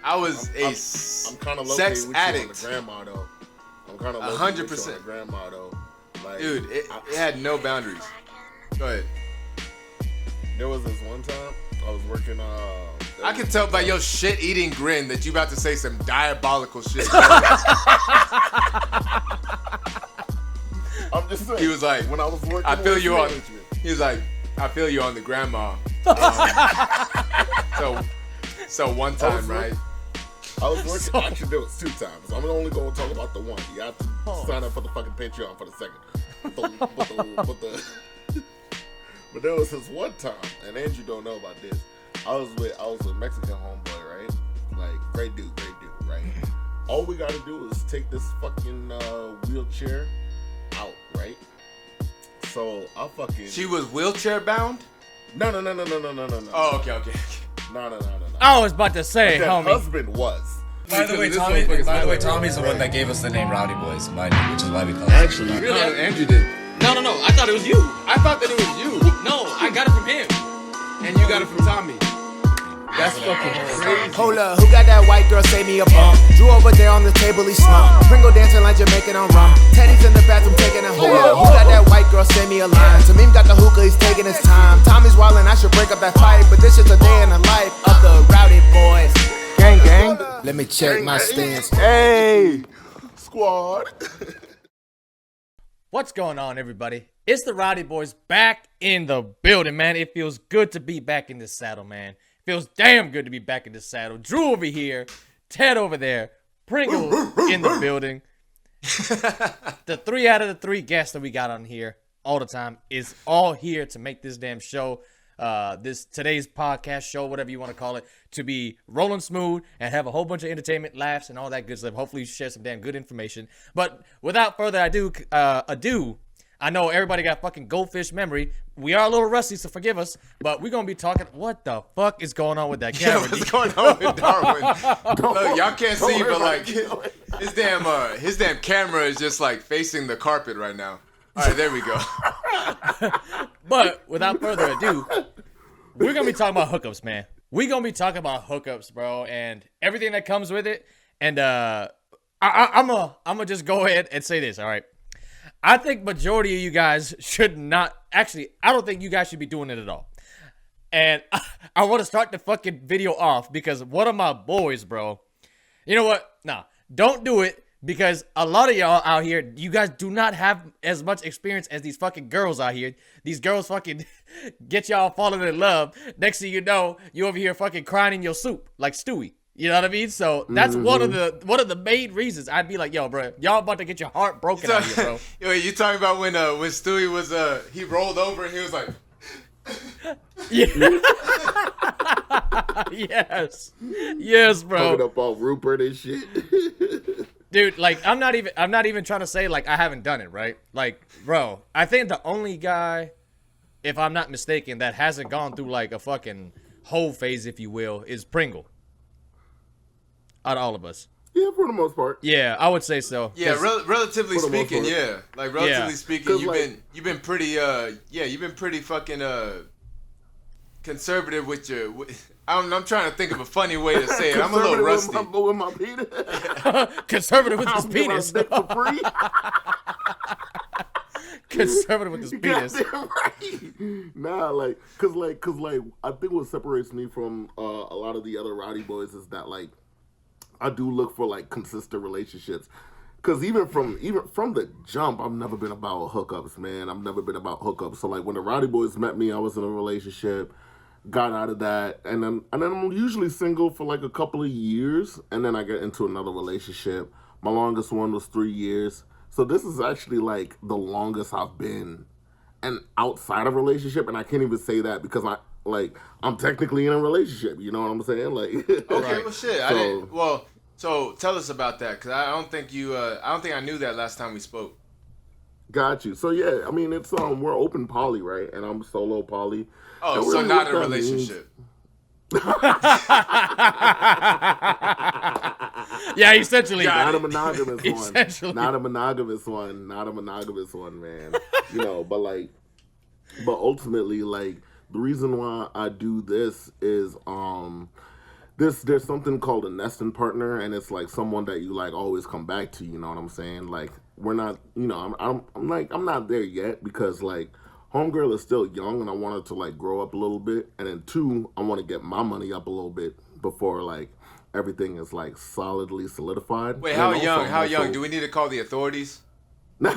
I was I'm kind of sex addict. On the grandma though. I'm kind of 100% on the grandma though. Like, dude, it had no boundaries. Go ahead. There was this one time I was working. I can tell by your shit-eating grin that you about to say some diabolical shit. I'm just saying. He was like, when I was working, I feel you on. He was like, I feel you on the grandma. So one time, right? I was working. Actually, there was 2 times. I'm only going to talk about the one. You have to sign up for the fucking Patreon for the second. But there was this one time, and Andrew don't know about this. I was with Mexican homeboy, right? Like great dude, right? All we gotta do is take this fucking wheelchair out, right? So I fucking. She was wheelchair bound? No. Oh, okay. No. I was about to say, Her homie. husband was. By the way, Tommy's the one that gave us the name Rowdy Boys, mind you, which is why we call it. Actually, No, Andrew did. No, I thought it was you. I thought that it was you. No, I got it from him. And you got it from Tommy. That's fucking crazy. Hold up, who got that white girl? Save me a bump. Drew over there on the table, he slumped. Pringle dancing like Jamaican on rum. Teddy's in the bathroom taking a hold up. Who got that white girl? Send me a line. Tamim got the hookah, he's taking his time. Tommy's wildin', I should break up that fight, but this is a day in the life of the Rowdy Boys. Gang, gang. Let me check my stance. Hey, squad. What's going on, everybody? It's the Rowdy Boys back in the building, man. It feels good to be back in this saddle, man. Feels damn good to be back in this saddle. Drew over here, Ted over there, Pringle in the building. The 3 out of the 3 guests that we got on here all the time is all here to make this damn show, today's podcast show, whatever you want to call it, to be rolling smooth and have a whole bunch of entertainment, laughs, and all that good stuff. Hopefully, you share some damn good information. But without further ado, I know everybody got fucking goldfish memory. We are a little rusty, so forgive us. But we're gonna be talking. What the fuck is going on with that camera? Yeah, what's going on with Darwin? Look, y'all can't see, but like his damn camera is just like facing the carpet right now. All right, there we go. But without further ado, we're gonna be talking about hookups, man. We're gonna be talking about hookups, bro, and everything that comes with it. And I'm gonna just go ahead and say this. All right. I think majority of you guys should not, actually, I don't think you guys should be doing it at all. And I want to start the fucking video off because one of my boys, bro, you know what? Nah, don't do it because a lot of y'all out here, you guys do not have as much experience as these fucking girls out here. These girls fucking get y'all falling in love. Next thing you know, you over here fucking crying in your soup like Stewie. You know what I mean? So that's one of the main reasons I'd be like, yo, bro, y'all about to get your heart broken out here, bro. Yo, you talking about when Stewie was he rolled over and he was like, yeah. yes, bro. Talking about Rupert and shit. Dude, like I'm not even trying to say like I haven't done it, right? Like, bro, I think the only guy, if I'm not mistaken, that hasn't gone through like a fucking whole phase, if you will, is Pringle. Out of all of us. Yeah, for the most part. Yeah, I would say so. Yeah, relatively speaking, yeah. Like relatively speaking, you've been pretty fucking conservative with your. I'm trying to think of a funny way to say it. I'm a little rusty. With my penis. Conservative with his penis. For free. Conservative with his penis. Right. Nah, cause I think what separates me from a lot of the other Rowdy Boys is that like I do look for like consistent relationships. Cause even from the jump, I've never been about hookups, man. I've never been about hookups. So like when the Rowdy Boys met me, I was in a relationship, got out of that, and then I'm usually single for like a couple of years, and then I get into another relationship. My longest one was 3 years. So this is actually like the longest I've been and outside of a relationship, and I can't even say that because I'm technically in a relationship. You know what I'm saying? Like, okay, well, shit. So tell us about that because I don't think I knew that last time we spoke. Got you. So yeah, I mean it's we're open poly, right? And I'm solo poly. Oh, so really not a relationship. Yeah, essentially. Not a monogamous one. Not a monogamous one, man. You know, but ultimately, like, the reason why I do this is there's something called a nesting partner, and it's like someone that you like always come back to. You know what I'm saying? Like we're not, I'm not there yet because like homegirl is still young, and I want her to like grow up a little bit, and then two, I want to get my money up a little bit before like everything is like solidly solidified. Wait, And how then young? also- How also- young? Do we need to call the authorities? This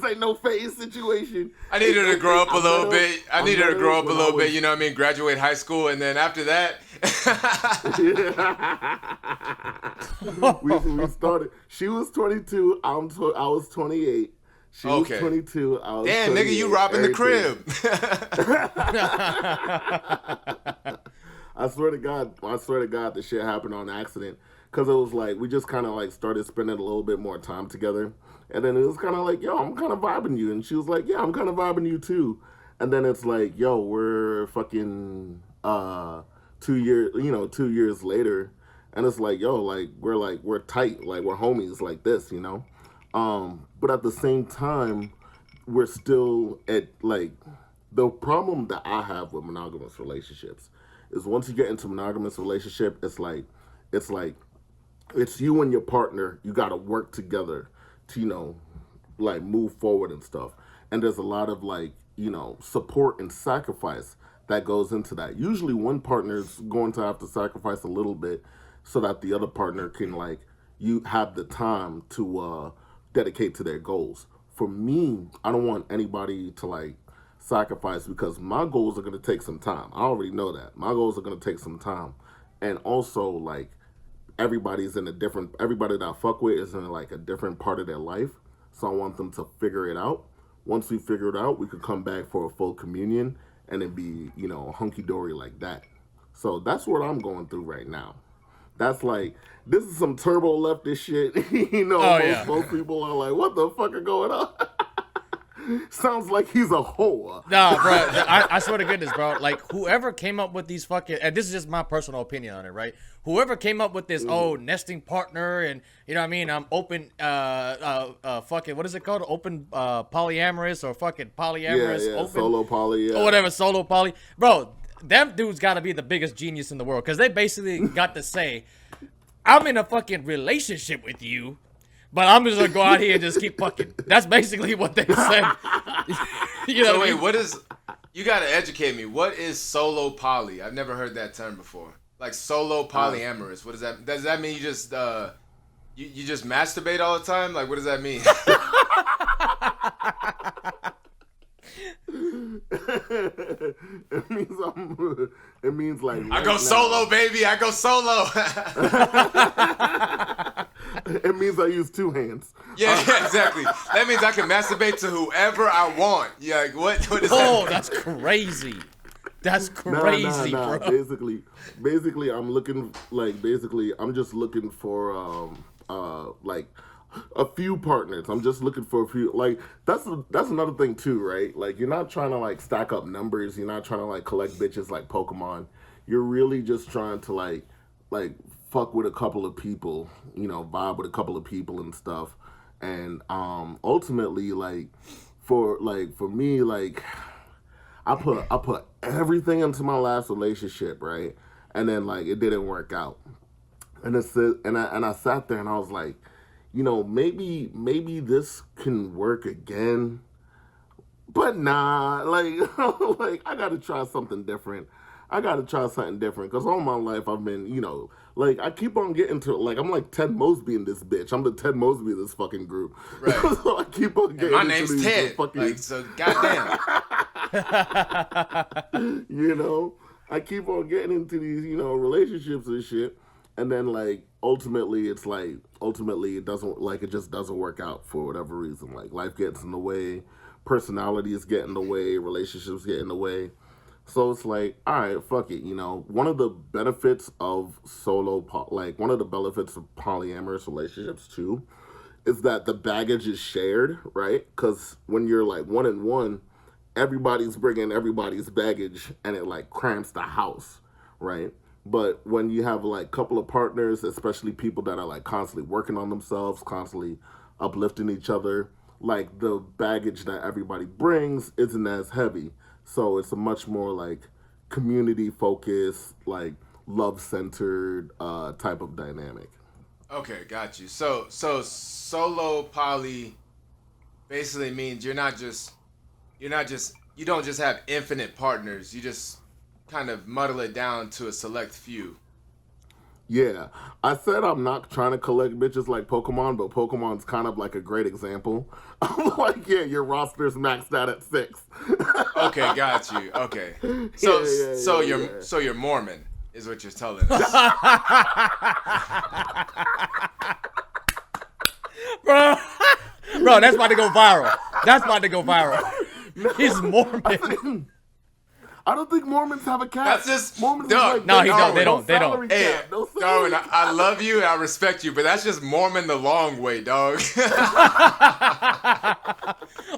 ain't no phase situation. I need her to grow up a little bit. I I need her met to grow her up a when I little bit, was- you know what I mean? Graduate high school, and then after that, we started. She was 22. I was 28. She Okay. was 22. I was damn, nigga, you 28, robbing the everything. crib. I swear to God, the shit happened on accident. Cause it was like we just kind of like started spending a little bit more time together, and then it was kind of like, yo, I'm kind of vibing you, and she was like, yeah, I'm kind of vibing you too, and then it's like, yo, we're fucking 2 years, 2 years later, and it's like, yo, we're tight, like we're homies, like this, but at the same time, we're still at like the problem that I have with monogamous relationships is once you get into monogamous relationship, it's you and your partner. You got to work together to, like move forward and stuff. And there's a lot of like, support and sacrifice that goes into that. Usually one partner's going to have to sacrifice a little bit so that the other partner can like, you have the time to dedicate to their goals. For me, I don't want anybody to like sacrifice because my goals are going to take some time. I already know that. My goals are going to take some time. And also like, everybody that I fuck with is in like a different part of their life. So I want them to figure it out. Once we figure it out, we could come back for a full communion and it be, hunky-dory like that. So that's what I'm going through right now. That's like, this is some turbo leftist shit. Most people are like, what the fuck is going on? Sounds like he's a whore. Nah, bro. I swear to goodness, bro. Like, whoever came up with these fucking... And this is just my personal opinion on it, right? Whoever came up with this, nesting partner and, you know what I mean? I'm open, fucking... What is it called? Open polyamorous or fucking polyamorous? Yeah, open, solo poly, yeah. or whatever, solo poly. Bro, them dudes got to be the biggest genius in the world. Because they basically got to say, I'm in a fucking relationship with you. But I'm just gonna go out here and just keep fucking. That's basically what they said. So wait, what is? You gotta educate me. What is solo poly? I've never heard that term before. Like solo polyamorous. What does that? Does that mean you just you just masturbate all the time? Like what does that mean? It means like I go solo, baby. I go solo. It means I use two hands. yeah, exactly. That means I can masturbate to whoever I want. Yeah, like, what does that Oh, mean? that's crazy. That's crazy, Nah. bro. Basically, I'm just looking for like a few partners. I'm just looking for a few. Like that's another thing too, right? Like you're not trying to like stack up numbers. You're not trying to like collect bitches like Pokemon. You're really just trying to like fuck with a couple of people, vibe with a couple of people and stuff. And ultimately, for me, I put everything into my last relationship, right? And then like it didn't work out. And I sat there and I was like, maybe this can work again. But nah, like I gotta try something different. Because all my life I've been, I keep on getting to, I'm like Ted Mosby in this bitch. I'm the Ted Mosby of this fucking group. Right. So I keep on getting My into name's these Ted. fucking, Like so, goddamn. I keep on getting into these, relationships and shit. And then ultimately it just doesn't work out for whatever reason. Like life gets in the way, personalities get in the way, relationships get in the way. So it's like, all right, fuck it. One of the benefits of one of the benefits of polyamorous relationships too, is that the baggage is shared, right? Because when you're like one and one, everybody's bringing everybody's baggage, and it like cramps the house, right? But when you have like a couple of partners, especially people that are like constantly working on themselves, constantly uplifting each other, like the baggage that everybody brings isn't as heavy. So it's a much more like community focused, like love centered type of dynamic. Okay, got you. So solo poly basically means you don't just have infinite partners. You just kind of muddle it down to a select few. Yeah, I said I'm not trying to collect bitches like Pokemon, but Pokemon's kind of like a great example. I'm like, yeah, your roster's maxed out at 6. Okay, got you. Okay, so you're Mormon is what you're telling us, bro. Bro, that's about to go viral. He's Mormon. I don't think Mormons have a cap. That's just Mormons Doug, no, he don't. They no don't. salary Hey, cap, no Darwin, salary I love you and I respect you, but that's just Mormon the long way, dog.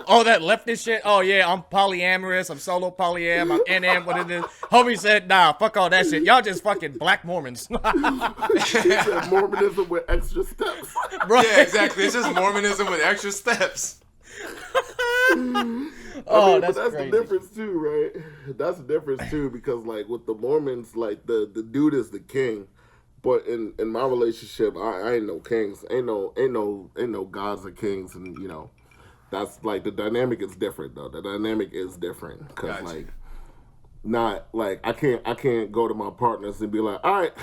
Oh, that leftist shit. Oh yeah, I'm polyamorous. I'm solo polyam. I'm NM. What it is? Homie said, nah, fuck all that shit. Y'all just fucking black Mormons. He said Mormonism with extra steps. Right? Yeah, exactly. It's just Mormonism with extra steps. Oh, But that's crazy. the difference too, right? That's the difference too, because like with the Mormons, like the dude is the king, but in my relationship, I ain't no kings, ain't no gods or kings, and you know, that's like the dynamic is different though. The dynamic is different because Gotcha. like, not like I can't go to my partners and be like, all right,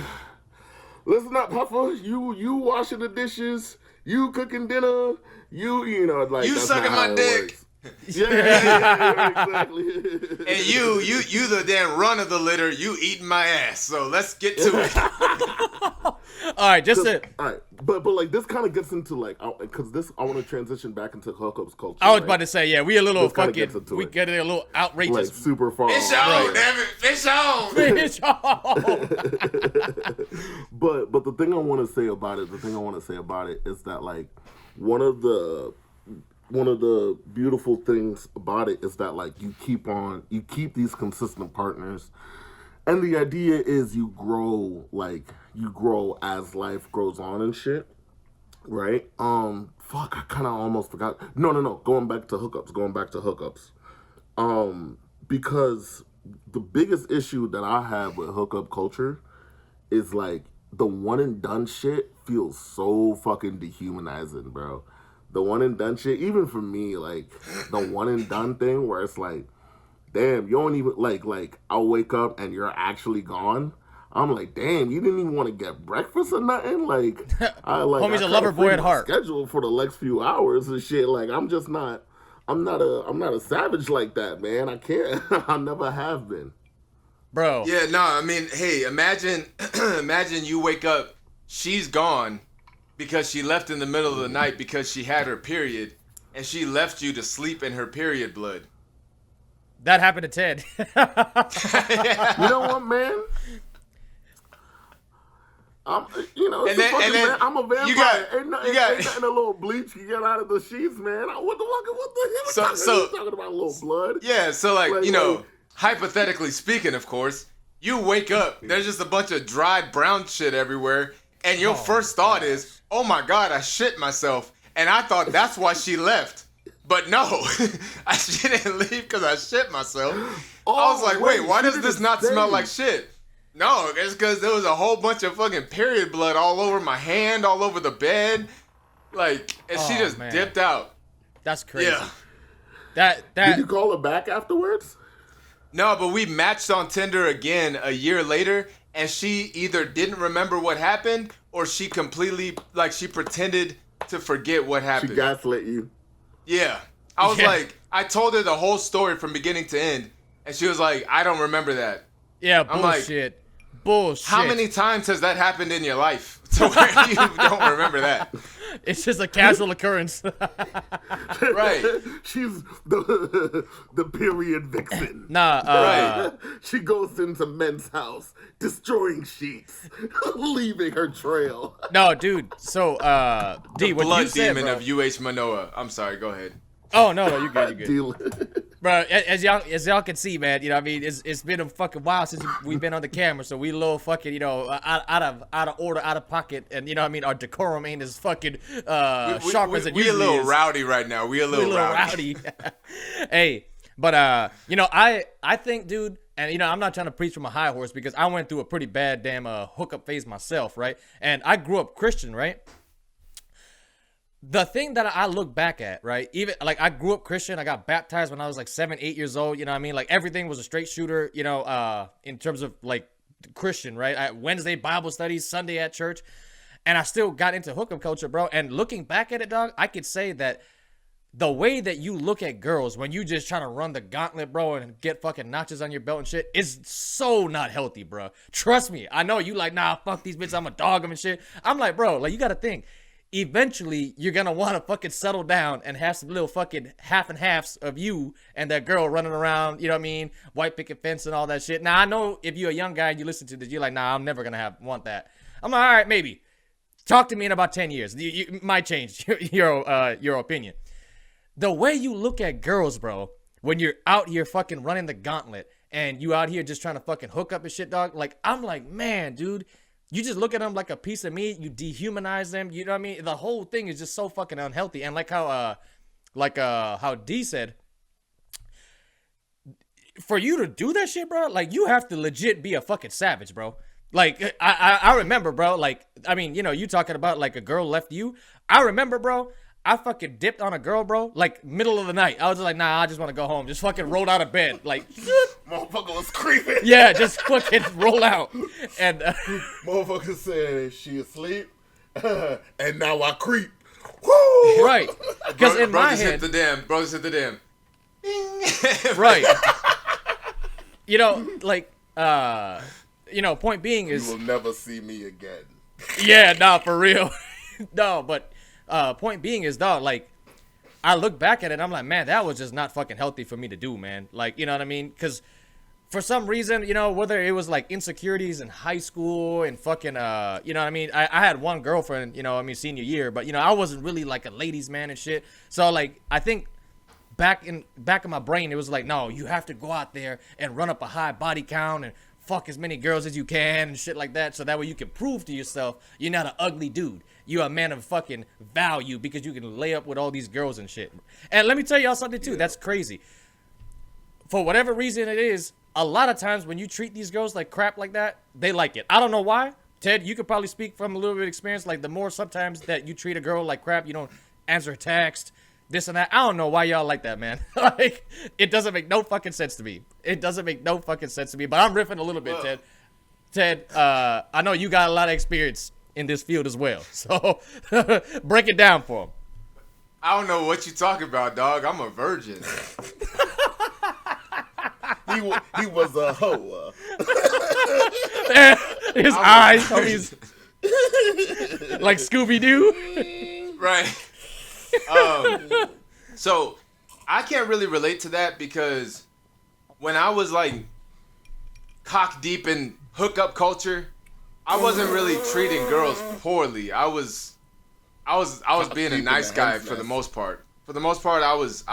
listen up, Puffer, you washing the dishes, you cooking dinner, you know like You that's sucking not how my it dick. works. Yeah, exactly. And you the damn run of the litter, you eating my ass. So let's get to it. All right, just to. All right, but like this kind of gets into like because this I want to transition back into hookups culture. I was right? about to say, yeah, we a little This kinda gets fucking. into We it. get it a little like outrageous. super far. Fish off. on, damn it, fish on. Bitch, oh. But the thing I want to say about it, is that like one of the beautiful things about it is that like you keep these consistent partners, and the idea is you grow as life goes on and shit, right? Fuck, I kind of almost forgot. No, going back to hookups. Because the biggest issue that I have with hookup culture is like the one and done shit feels so fucking dehumanizing, bro. The one and done shit, even for me, like the one and done thing where it's like, damn, you don't even like I'll wake up and you're actually gone. I'm like, damn, you didn't even want to get breakfast or nothing. Like, Homie's a lover boy at heart. Schedule for the next few hours and shit. Like, I'm not a savage like that, man. I can't. I never have been. Bro. Yeah, no, I mean, hey, imagine you wake up, she's gone because she left in the middle of the night because she had her period, and she left you to sleep in her period blood. That happened to Ted. You know what, man? I'm a vampire. You got- ain't nothing a little bleach you get out of the sheets, man. What the hell? So- are you talking about a little blood? Yeah, so hypothetically speaking, of course, you wake up, there's just a bunch of dried brown shit everywhere, and your first thought is, oh my God, I shit myself. And I thought that's why she left. But no, she didn't leave because I shit myself. I was like, wait, why does this not smell like shit? No, it's because there was a whole bunch of fucking period blood all over my hand, all over the bed. Like, and she just man. dipped out. That's crazy. Yeah. Did you call her back afterwards? No, but we matched on Tinder again a year later, and she either didn't remember what happened or she completely, she pretended to forget what She happened. gaslit you. Yeah. I was like, I told her the whole story from beginning to end, and she was like, I don't remember that. Yeah, I'm like, bullshit. Bullshit. How many times has that happened in your life to where you don't remember that? It's just a casual occurrence. Right. She's the period vixen. Nah, Right. She goes into men's house, destroying sheets, leaving her trail. no, dude. So, D, what Blood you said, demon bro. of UH Manoa. I'm sorry, go ahead. Oh no, you good, you good. Deal. Bro, as y'all can see, man, you know what I mean, it's been a fucking while since we've been on the camera, so we a little fucking, out of order, out of pocket, and you know what I mean, our decorum ain't as fucking sharp as it we a usually little is. rowdy right now. We a little rowdy. Hey, but I think, dude, And, you know, I'm not trying to preach from a high horse because I went through a pretty bad damn hookup phase myself, right? And I grew up Christian, right? The thing that I look back at, right? Even like I grew up Christian. I got baptized when I was like 7, 8 years old. You know what I mean? Like everything was a straight shooter, you know, in terms of like Christian, right? Wednesday Bible studies, Sunday at church. And I still got into hookup culture, bro. And looking back at it, dog, I could say that the way that you look at girls when you just trying to run the gauntlet, bro, and get fucking notches on your belt and shit is so not healthy, bro. Trust me. I know you like, nah, fuck these bitches. I'm a dog them and shit. I'm like, bro, like you got to think. Eventually, you're going to want to fucking settle down and have some little fucking half and halves of you and that girl running around, you know what I mean? White picket fence and all that shit. Now, I know if you're a young guy and you listen to this, you're like, nah, I'm never going to want that. I'm like, all right, maybe. Talk to me in about 10 years. You might change your opinion. The way you look at girls, bro, when you're out here fucking running the gauntlet and you out here just trying to fucking hook up and shit, dog, like, I'm like, man, dude, you just look at them like a piece of meat. You dehumanize them. You know what I mean? The whole thing is just so fucking unhealthy. And like how D said, for you to do that shit, bro, like, you have to legit be a fucking savage, bro. Like, I remember, bro, like, I mean, you know, you talking about, like, a girl left you. I remember, bro, I fucking dipped on a girl, bro, like, middle of the night. I was just like, nah, I just want to go home. Just fucking rolled out of bed. Like, Motherfucker was creeping. yeah, just fucking roll out. And, Motherfucker said she asleep, and now I creep. Woo! right. Because in my head. Brothers hit the damn. Right. You know, like, you know, point being is. You will never see me again. Yeah, nah, for real. No, but point being is, dog, like, I look back at it and I'm like, man, that was just not fucking healthy for me to do, man. Like, you know what I mean? Because for some reason, you know, whether it was like insecurities in high school and fucking, you know what I mean? I had one girlfriend, you know, I mean, senior year, but, you know, I wasn't really like a ladies' man and shit. So, like, I think back in my brain, it was like, no, you have to go out there and run up a high body count and fuck as many girls as you can and shit like that, so that way you can prove to yourself you're not an ugly dude. You're a man of fucking value because you can lay up with all these girls and shit. And let me tell y'all something too. That's crazy. For whatever reason it is, a lot of times when you treat these girls like crap like that, they like it. I don't know why. Ted, you could probably speak from a little bit of experience. Like, the more sometimes that you treat a girl like crap, you don't answer a text, this and that. I don't know why y'all like that, man. Like, it doesn't make no fucking sense to me. It doesn't make no fucking sense to me. But I'm riffing a little bit, Ted. Ted, I know you got a lot of experience in this field as well. So break it down for him. I don't know what you talking about, dog. I'm a virgin. He was a hoe. His eyes, he's like Scooby-Doo. Right. So I can't really relate to that because when I was like cock deep in hookup culture, I wasn't really treating girls poorly. I was being a nice guy for the most part. For the most part, I was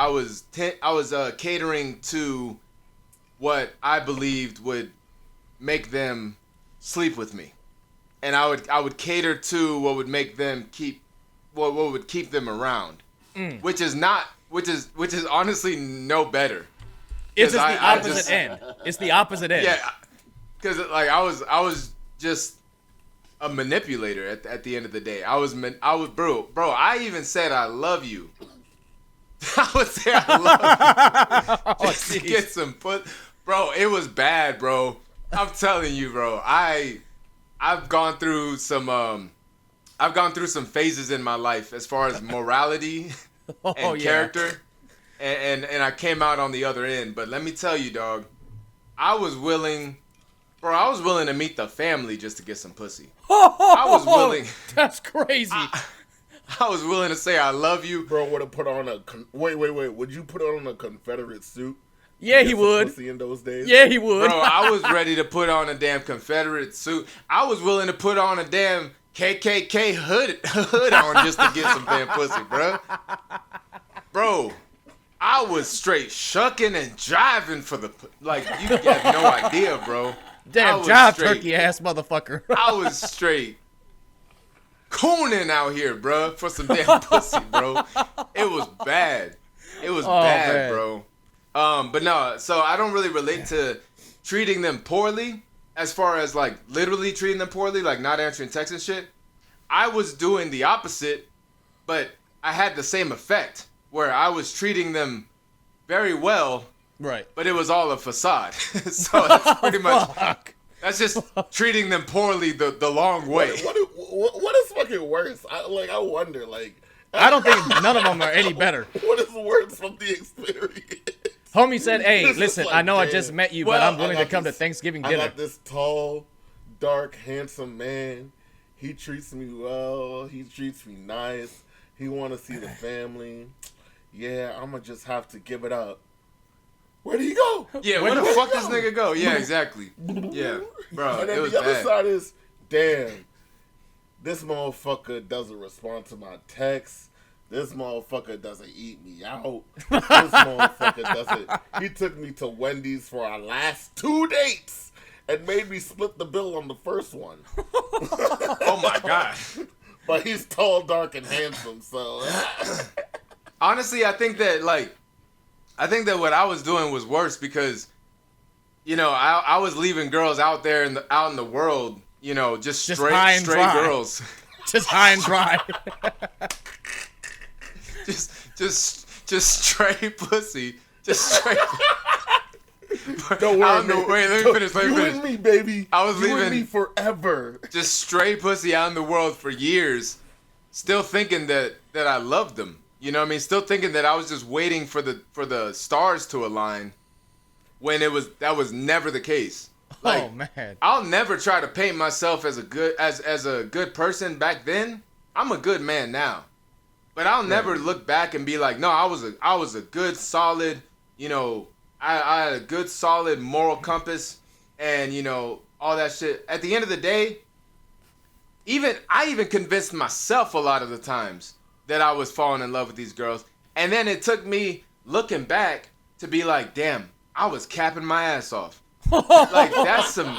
catering to what I believed would make them sleep with me, and I would cater to what would make them what would keep them around, which is honestly no better. It's just the opposite end. It's the opposite end. Yeah, because like I was just a manipulator at the end of the day. I was bro. I even said I love you. I would say I love you just to get some put. Bro, it was bad, bro. I'm telling you, bro. I've gone through some phases in my life as far as morality and character, and I came out on the other end. But let me tell you, dog, I was willing to meet the family just to get some pussy. I was willing. That's crazy. I was willing to say I love you. Bro would have put on a wait. Would you put on a Confederate suit? Yeah, he would. Pussy in those days? Yeah, he would. Bro, I was ready to put on a damn Confederate suit. I was willing to put on a damn KKK hood on just to get some damn pussy, bro. Bro, I was straight shucking and jiving for the like. You got no idea, bro. Damn jive turkey ass motherfucker. I was straight cooning out here, bro, for some damn pussy, bro. It was bad. It was bad, man. Bro. But no, so I don't really relate to treating them poorly, as far as like literally treating them poorly, like not answering texts and shit, I was doing the opposite, but I had the same effect where I was treating them very well, Right. but it was all a facade. So that's pretty much, that's just treating them poorly the long way. What is fucking worse? I wonder, like. I don't think none of them are any better. What is worse from the experience? Homie said, hey, This is listen, like, I know I damn. just met you, Well, but I'm willing I to got come to this- Thanksgiving I dinner. got this tall, dark, handsome man. He treats me well. He treats me nice. He want to see the family. Yeah, I'm going to just have to give it up. Where do you go? Yeah, where the fuck does nigga go? Yeah, exactly. Yeah, bro, And it then was the other bad. side is, damn, this motherfucker doesn't respond to my texts. This motherfucker doesn't eat me out. This motherfucker doesn't. He took me to Wendy's for our last 2 dates and made me split the bill on the first one. Oh my god. But he's tall, dark, and handsome, so. Honestly, I think that what I was doing was worse because, you know, I was leaving girls out there out in the world, you know, just high and straight dry. girls. Just high and dry. just straight pussy. Just straight. Don't worry, Wait, let me finish. You and me, baby. I was you and leaving- me forever. Just straight pussy out in the world for years, still thinking that I loved them. You know what I mean? Still thinking that I was just waiting for the stars to align, when that was never the case. Like, Oh, man. I'll never try to paint myself as a good person back then. I'm a good man now. But I'll never look back and be like, no, I was a good, solid, you know, I had a good, solid moral compass and, you know, all that shit. At the end of the day, I even convinced myself a lot of the times that I was falling in love with these girls. And then it took me looking back to be like, damn, I was capping my ass off. Like that's some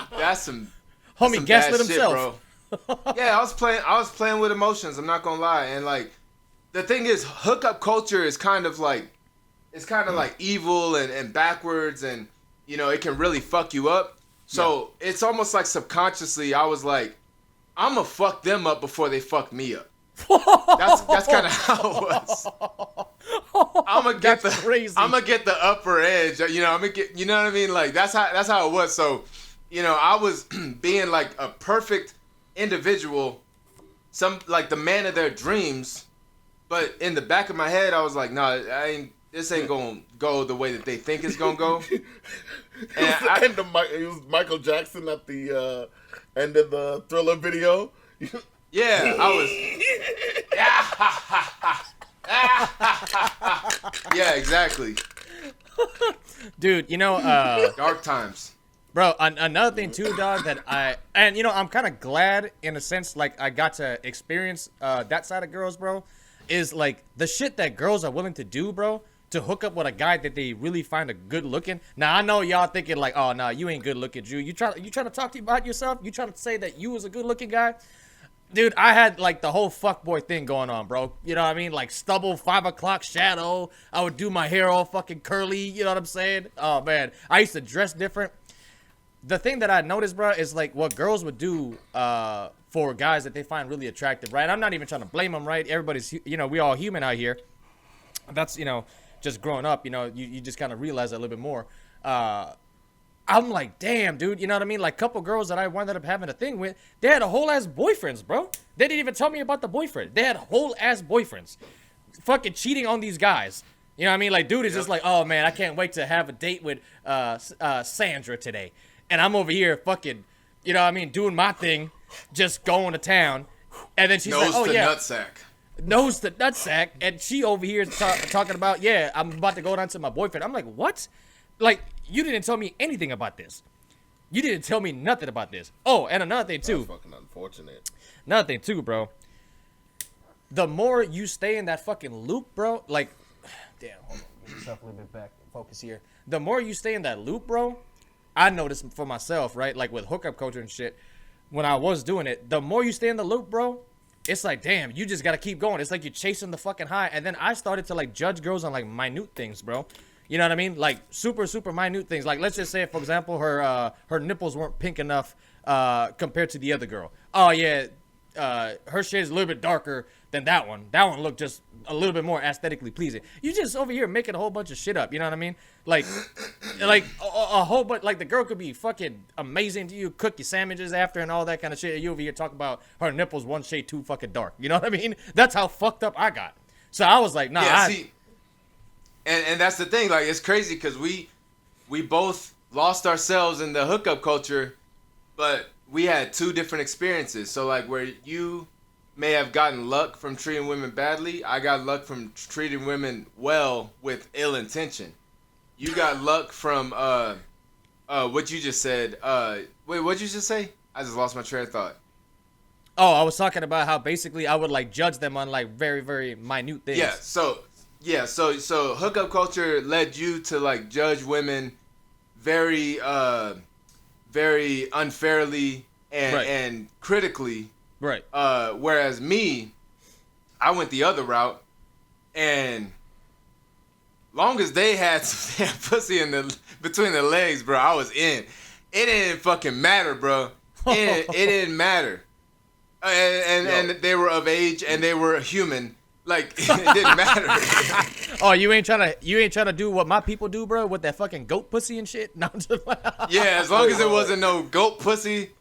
Homie some guessed bad it shit, himself. bro. Yeah, I was playing with emotions, I'm not gonna lie. And like the thing is, hookup culture is kind of like evil and backwards, and you know, it can really fuck you up. So it's almost like subconsciously I was like, I'ma fuck them up before they fuck me up. That's kind of how it was. I'm gonna get the upper edge. You know, you know what I mean? Like that's how it was. So, you know, I was being like a perfect individual, like the man of their dreams, but in the back of my head, I was like, no, this ain't gonna go the way that they think it's gonna go. It was Michael Jackson at the end of the Thriller video. Yeah, I was. Yeah, exactly. Dude, you know, Dark times. bro, another thing too, dog, that you know, I'm kind of glad in a sense, like I got to experience that side of girls, bro, is like the shit that girls are willing to do, bro, to hook up with a guy that they really find a good looking. Now I know y'all thinking like, oh no, you ain't good looking, Drew. You trying to talk to you about yourself? You trying to say that you was a good looking guy? Dude, I had like the whole fuckboy thing going on, bro. You know what I mean? Like stubble, 5 o'clock shadow. I would do my hair all fucking curly. You know what I'm saying? Oh man, I used to dress different. The thing that I noticed, bro, is like what girls would do for guys that they find really attractive, right? I'm not even trying to blame them, right? Everybody's, you know, we all human out here. That's, you know, just growing up, you know, you just kind of realize that a little bit more. I'm like, damn, dude, you know what I mean? Like, couple girls that I wound up having a thing with, they had a whole ass boyfriends, bro. They didn't even tell me about the boyfriend. They had whole ass boyfriends, fucking cheating on these guys. You know what I mean? Like, dude is just like, oh man, I can't wait to have a date with Sandra today, and I'm over here fucking, you know what I mean, doing my thing, just going to town, and then she's like, oh yeah, nose to nutsack, and she over here talking about, yeah, I'm about to go down to my boyfriend. I'm like, what? Like, you didn't tell me anything about this. You didn't tell me nothing about this. Oh, and another thing too. That's fucking unfortunate. Another thing too, bro. The more you stay in that fucking loop, bro, like, damn, hold on, get yourself a little bit back, focus here. The more you stay in that loop, bro, I noticed for myself, right, like with hookup culture and shit, when I was doing it, the more you stay in the loop, bro, it's like, damn, you just gotta keep going. It's like you're chasing the fucking high. And then I started to like judge girls on like minute things, bro. You know what I mean? Like super minute things. Like let's just say, for example, her nipples weren't pink enough compared to the other girl. Oh yeah, her shade is a little bit darker than that one. That one looked just a little bit more aesthetically pleasing. You just over here making a whole bunch of shit up. You know what I mean? Like a whole bunch. Like the girl could be fucking amazing to you, cook your sandwiches after and all that kind of shit. And you over here talking about her nipples one shade too fucking dark. You know what I mean? That's how fucked up I got. So I was like, nah. Yeah, see, and that's the thing. Like it's crazy because we both lost ourselves in the hookup culture, but we had two different experiences. So like where you may have gotten luck from treating women badly, I got luck from treating women well with ill intention. You got luck from what you just said. Wait, what'd you just say? I just lost my train of thought. Oh, I was talking about how basically I would like judge them on like very, very minute things. So hookup culture led you to like judge women very very unfairly and critically. Right. Whereas me, I went the other route, and long as they had some damn pussy between the legs, bro, I was in. It didn't fucking matter, bro. It didn't matter. And they were of age and they were human. Like it didn't matter. Oh, you ain't trying to do what my people do, bro, with that fucking goat pussy and shit. No, I'm just yeah, as long as it wasn't no goat pussy.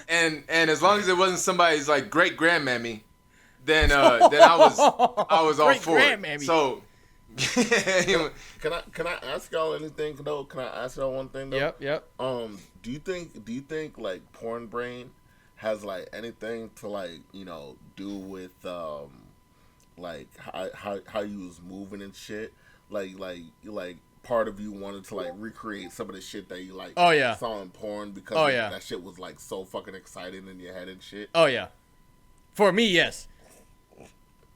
And as long as it wasn't somebody's like great grandmammy, then I was all for it. So can I ask y'all anything though? Can I ask y'all one thing though? Yep. Do you think like porn brain has like anything to like do with like how you was moving and shit? Like part of you wanted to like recreate some of the shit that you like saw in porn because that shit was like so fucking exciting in your head and shit. Oh yeah. For me, yes.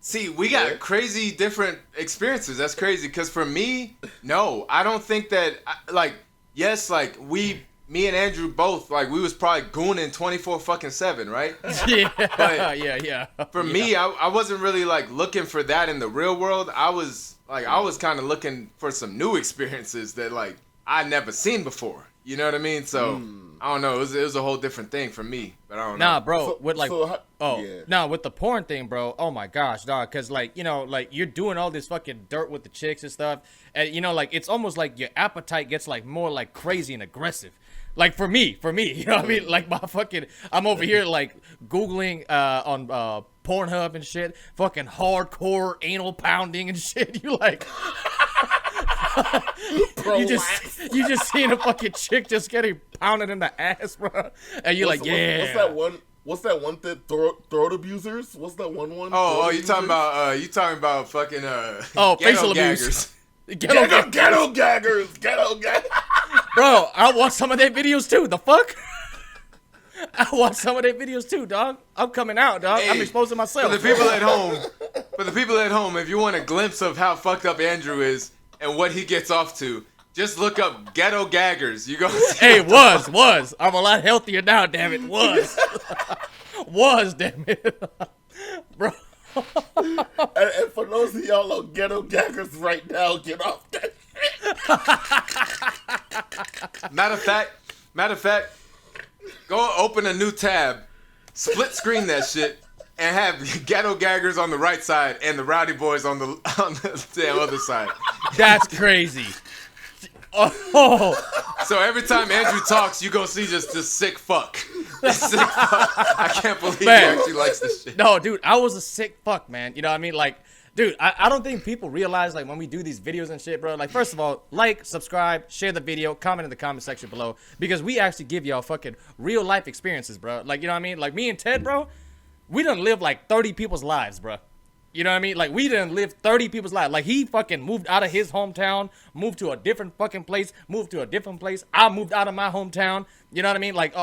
See, we got crazy different experiences. That's crazy because for me, no, I don't think that like yes, like me and Andrew both like we was probably gooning 24/7, right? Yeah. But yeah. For me, I wasn't really like looking for that in the real world. I was kind of looking for some new experiences that like I'd never seen before. You know what I mean? So I don't know. It was a whole different thing for me. But I don't know. Nah, bro. With like nah, with the porn thing, bro. Oh my gosh, dog. Cause like like you're doing all this fucking dirt with the chicks and stuff, and like it's almost like your appetite gets like more like crazy and aggressive. Like for me, you know what I mean? Like I'm over here like Googling on Pornhub and shit, fucking hardcore anal pounding and shit. You like, you just seeing a fucking chick just getting pounded in the ass, bro. And you're like, yeah. What's that one thing? Throat abusers? What's that one? Oh, you talking about fucking facial gaggers. Ghetto gaggers. Bro, I watch some of their videos too. The fuck? I watch some of their videos too, dog. I'm coming out, dog. Hey, I'm exposing myself. For the people at home, if you want a glimpse of how fucked up Andrew is and what he gets off to, just look up ghetto gaggers. You go. Hey, was. I'm a lot healthier now, damn it. Was, damn it. Bro. And for those of y'all on ghetto gaggers right now, get off that shit. Matter of fact, go open a new tab, split screen that shit, and have ghetto gaggers on the right side and the Rowdy boys on the damn other side. That's crazy. Oh. So every time Andrew talks, you go see just this sick fuck. Sick fuck. I can't believe he actually likes this shit. No, dude, I was a sick fuck, man. You know what I mean? Like, dude, I don't think people realize, like, when we do these videos and shit, bro, like, first of all, like, subscribe, share the video, comment in the comment section below, because we actually give y'all fucking real life experiences, bro. Like, you know what I mean? Like, me and Ted, bro, we done live, like, 30 people's lives, bro. You know what I mean? Like, we done lived 30 people's lives. Like, he fucking moved out of his hometown, moved to a different fucking place, moved to a different place. I moved out of my hometown. You know what I mean? Like,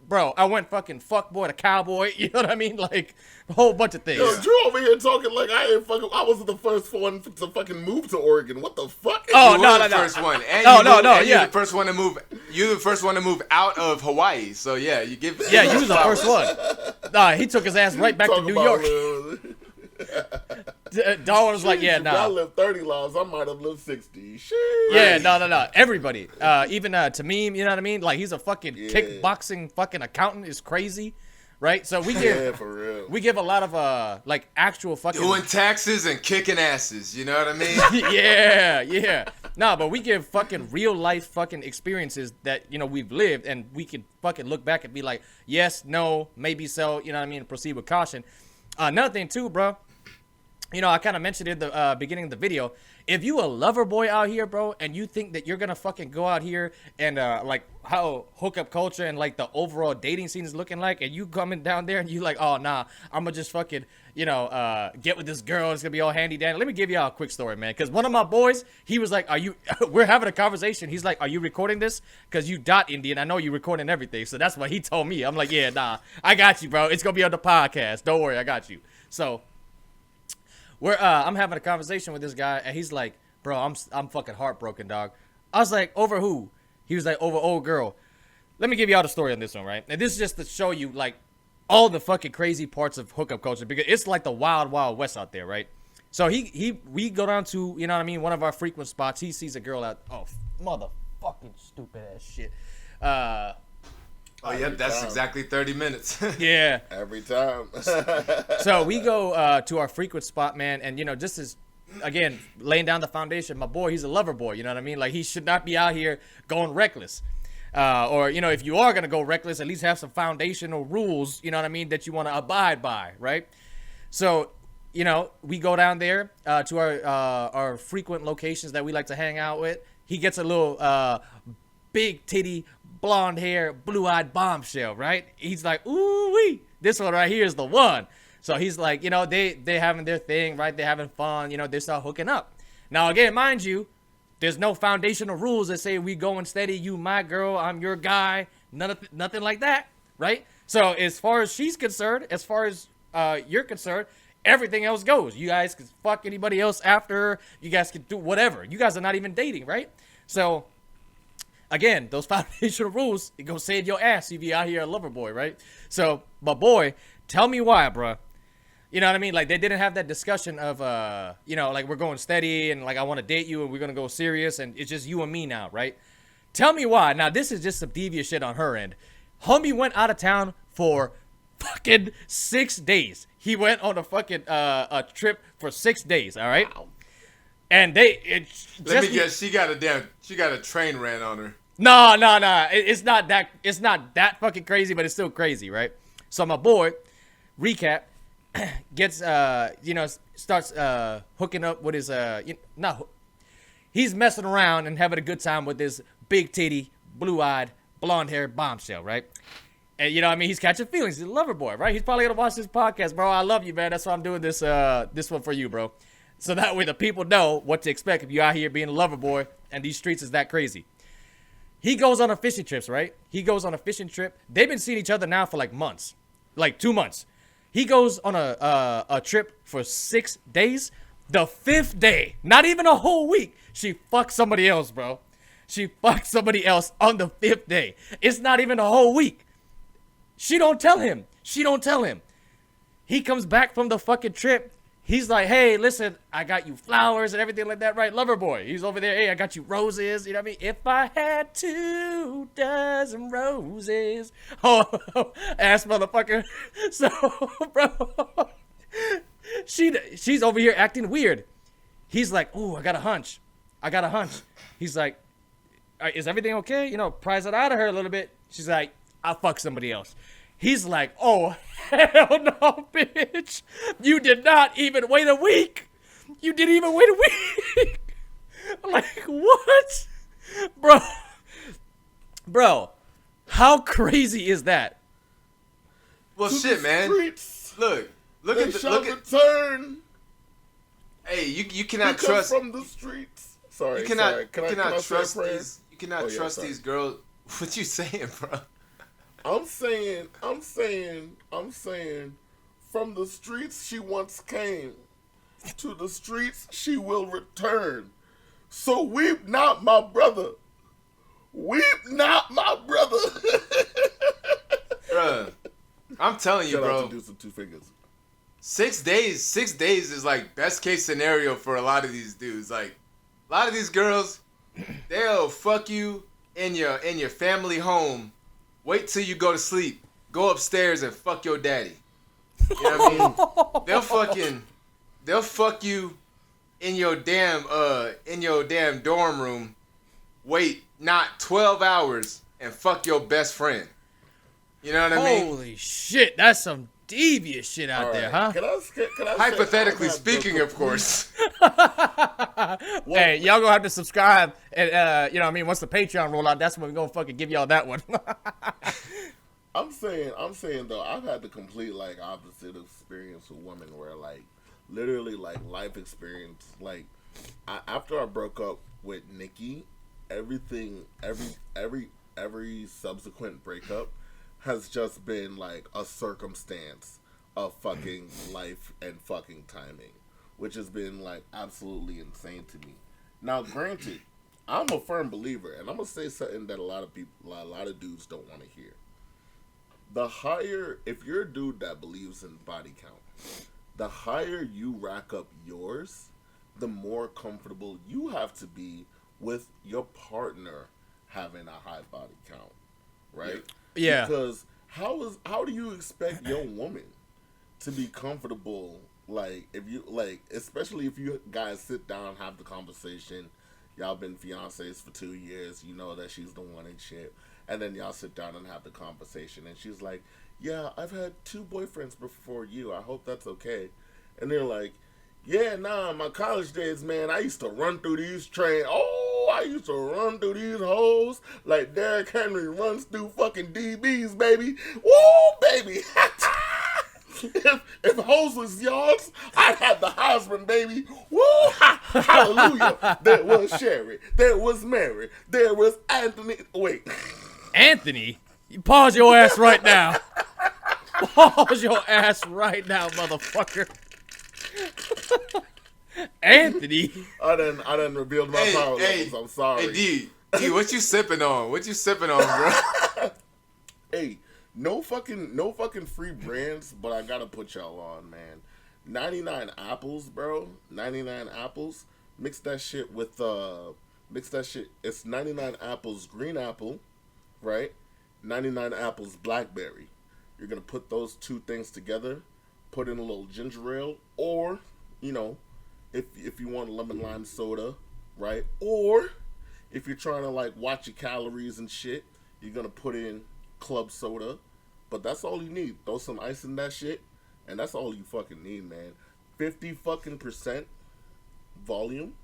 bro, I went fucking fuckboy to cowboy. You know what I mean? Like, a whole bunch of things. Yo, Drew over here talking like I wasn't the first one to fucking move to Oregon. What the fuck? Oh, no. First one. And yeah. You're the first one to move. You're the first one to move out of Hawaii. So yeah, you give. Yeah, you was the first one. Nah, he took his ass right back to New York. Darwin was like, yeah, If I nah. lived 30 lives, I might have lived 60. Shit. Yeah, no. Everybody. Even Tamim, you know what I mean? Like, he's a fucking kickboxing fucking accountant. Is crazy. Right? So we give for real. we give a lot of like actual fucking Doing taxes and kicking asses. You know what I mean? yeah. Nah, but we give fucking real life fucking experiences that, you know, we've lived, and we can fucking look back and be like, yes, no, maybe so, you know what I mean, and proceed with caution. Another thing too, bro. You know, I kind of mentioned it at the beginning of the video. If you a lover boy out here, bro, and you think that you're gonna fucking go out here and like how hookup culture and like the overall dating scene is looking like, and you coming down there and you like, oh nah, I'm gonna just fucking, you know, get with this girl. It's gonna be all handy dandy. Let me give y'all a quick story, man. Because one of my boys, he was like, "Are you?" We're having a conversation. He's like, "Are you recording this? Because you Indian. I know you recording everything." So that's what he told me. I'm like, "Yeah, nah, I got you, bro. It's gonna be on the podcast. Don't worry, I got you." So. I'm having a conversation with this guy, and he's like, bro, I'm fucking heartbroken, dog. I was like, over who? He was like, over old girl. Let me give you all the story on this one, right? And this is just to show you, like, all the fucking crazy parts of hookup culture, because it's like the wild, wild west out there, right? So we go down to, you know what I mean, one of our frequent spots. He sees a girl out. Oh, motherfucking stupid ass shit. Oh, yep, that's exactly 30 minutes. Yeah. Every time. So we go to our frequent spot, man, and, you know, just as, again, laying down the foundation, my boy, he's a lover boy, you know what I mean? Like, he should not be out here going reckless. Or, you know, if you are going to go reckless, at least have some foundational rules, you know what I mean, that you want to abide by, right? So, you know, we go down there to our frequent locations that we like to hang out with. He gets a little big titty, blonde hair, blue-eyed bombshell, right? He's like, ooh-wee, this one right here is the one. So he's like, you know, they having their thing, right? They're having fun, you know, they start hooking up. Now, again, mind you, there's no foundational rules that say we going steady, you my girl, I'm your guy, nothing like that, right? So as far as she's concerned, as far as you're concerned, everything else goes. You guys can fuck anybody else after her. You guys can do whatever. You guys are not even dating, right? So again, those foundational rules, it go save your ass if you out here a lover boy, right? So, my boy, tell me why, bruh. You know what I mean? Like, they didn't have that discussion of, you know, like, we're going steady and, like, I want to date you and we're going to go serious and it's just you and me now, right? Tell me why. Now, this is just some devious shit on her end. Homie went out of town for fucking 6 days. He went on a fucking a trip for 6 days, all right? Wow. And let me guess, she got a train ran on her. No. It's not that fucking crazy, but it's still crazy, right? So my boy, recap, gets you know, starts hooking up with his he's messing around and having a good time with this big titty, blue-eyed, blonde-haired bombshell, right? And you know what I mean? He's catching feelings. He's a lover boy, right? He's probably gonna watch this podcast, bro. I love you, man. That's why I'm doing this one for you, bro. So that way the people know what to expect if you're out here being a lover boy and these streets is that crazy. He goes on a fishing trip, right? He goes on a fishing trip. They've been seeing each other now for like months, like 2 months. He goes on a trip for 6 days. The 5th day, not even a whole week, she fucks somebody else, bro. She fucks somebody else on the 5th day. It's not even a whole week. She don't tell him. He comes back from the fucking trip. He's like, hey, listen, I got you flowers and everything like that, right? Lover boy. He's over there. Hey, I got you roses. You know what I mean? If I had 2 dozen roses. Oh, ass motherfucker. So, bro, she's over here acting weird. He's like, ooh, I got a hunch. He's like, is everything okay? You know, prize it out of her a little bit. She's like, I'll fuck somebody else. He's like, oh, hell no, bitch. You did not even wait a week. Like, what? Bro, how crazy is that? Well, shit, man. Streets. Look They at shall return. Hey, you cannot Because trust. from the streets. Sorry, You cannot. sorry. Can you I cannot say a trust prayer? these. You cannot Oh, yeah, trust sorry. these girls. What you saying, bro? I'm saying, from the streets she once came, to the streets she will return. So weep not, my brother. Weep not, my brother. Bruh, I'm telling you, Shout out bro. to Deuce and Two Fingers. 6 days is like best case scenario for a lot of these dudes. Like a lot of these girls, they'll fuck you in your family home. Wait till you go to sleep. Go upstairs and fuck your daddy. You know what I mean? They'll fuck you in your damn dorm room. Wait not 12 hours and fuck your best friend. You know what I mean? Holy shit, that's some devious shit out there, huh? Can I Hypothetically speaking, of course. Hey, y'all gonna have to subscribe, and you know what I mean. Once the Patreon roll out, that's when we're gonna fucking give y'all that one. I'm saying though, I've had the complete like opposite experience with women where like literally like life experience. Like after I broke up with Nikki, everything, every subsequent breakup has just been like a circumstance of fucking life and fucking timing, which has been like absolutely insane to me. Now, granted, I'm a firm believer, and I'm gonna say something that a lot of dudes don't want to hear. The higher, if you're a dude that believes in body count, the higher you rack up yours, the more comfortable you have to be with your partner having a high body count, right? Yeah. Because how do you expect your woman to be comfortable? Like if you like, especially if you guys sit down, have the conversation. Y'all been fiancés for 2 years. You know that she's the one and shit. And then y'all sit down and have the conversation, and she's like, "Yeah, I've had 2 boyfriends before you. I hope that's okay." And they're like, "Yeah, nah, my college days, man, I used to run through these trains. Oh, I used to run through these hoes like Derrick Henry runs through fucking DBs, baby. Woo, baby." If hoes was yours, I'd have the husband, baby. Woo, hallelujah. There was Sherry. There was Mary. There was Anthony. Wait. Anthony, you pause your ass right now. Pause your ass right now, motherfucker. Anthony. I didn't reveal my power levels. I'm sorry. Hey, D, what you sipping on? What you sipping on, bro? Hey, no fucking free brands, but I gotta put y'all on, man. 99 apples, bro. 99 apples. Mix that shit. It's 99 apples green apple, right? 99 apples blackberry. You're gonna put those 2 things together, put in a little ginger ale, or, you know, if you want lemon lime soda, right? Or if you're trying to like watch your calories and shit, you're gonna put in club soda. But that's all you need. Throw some ice in that shit, and that's all you fucking need, man. 50% volume,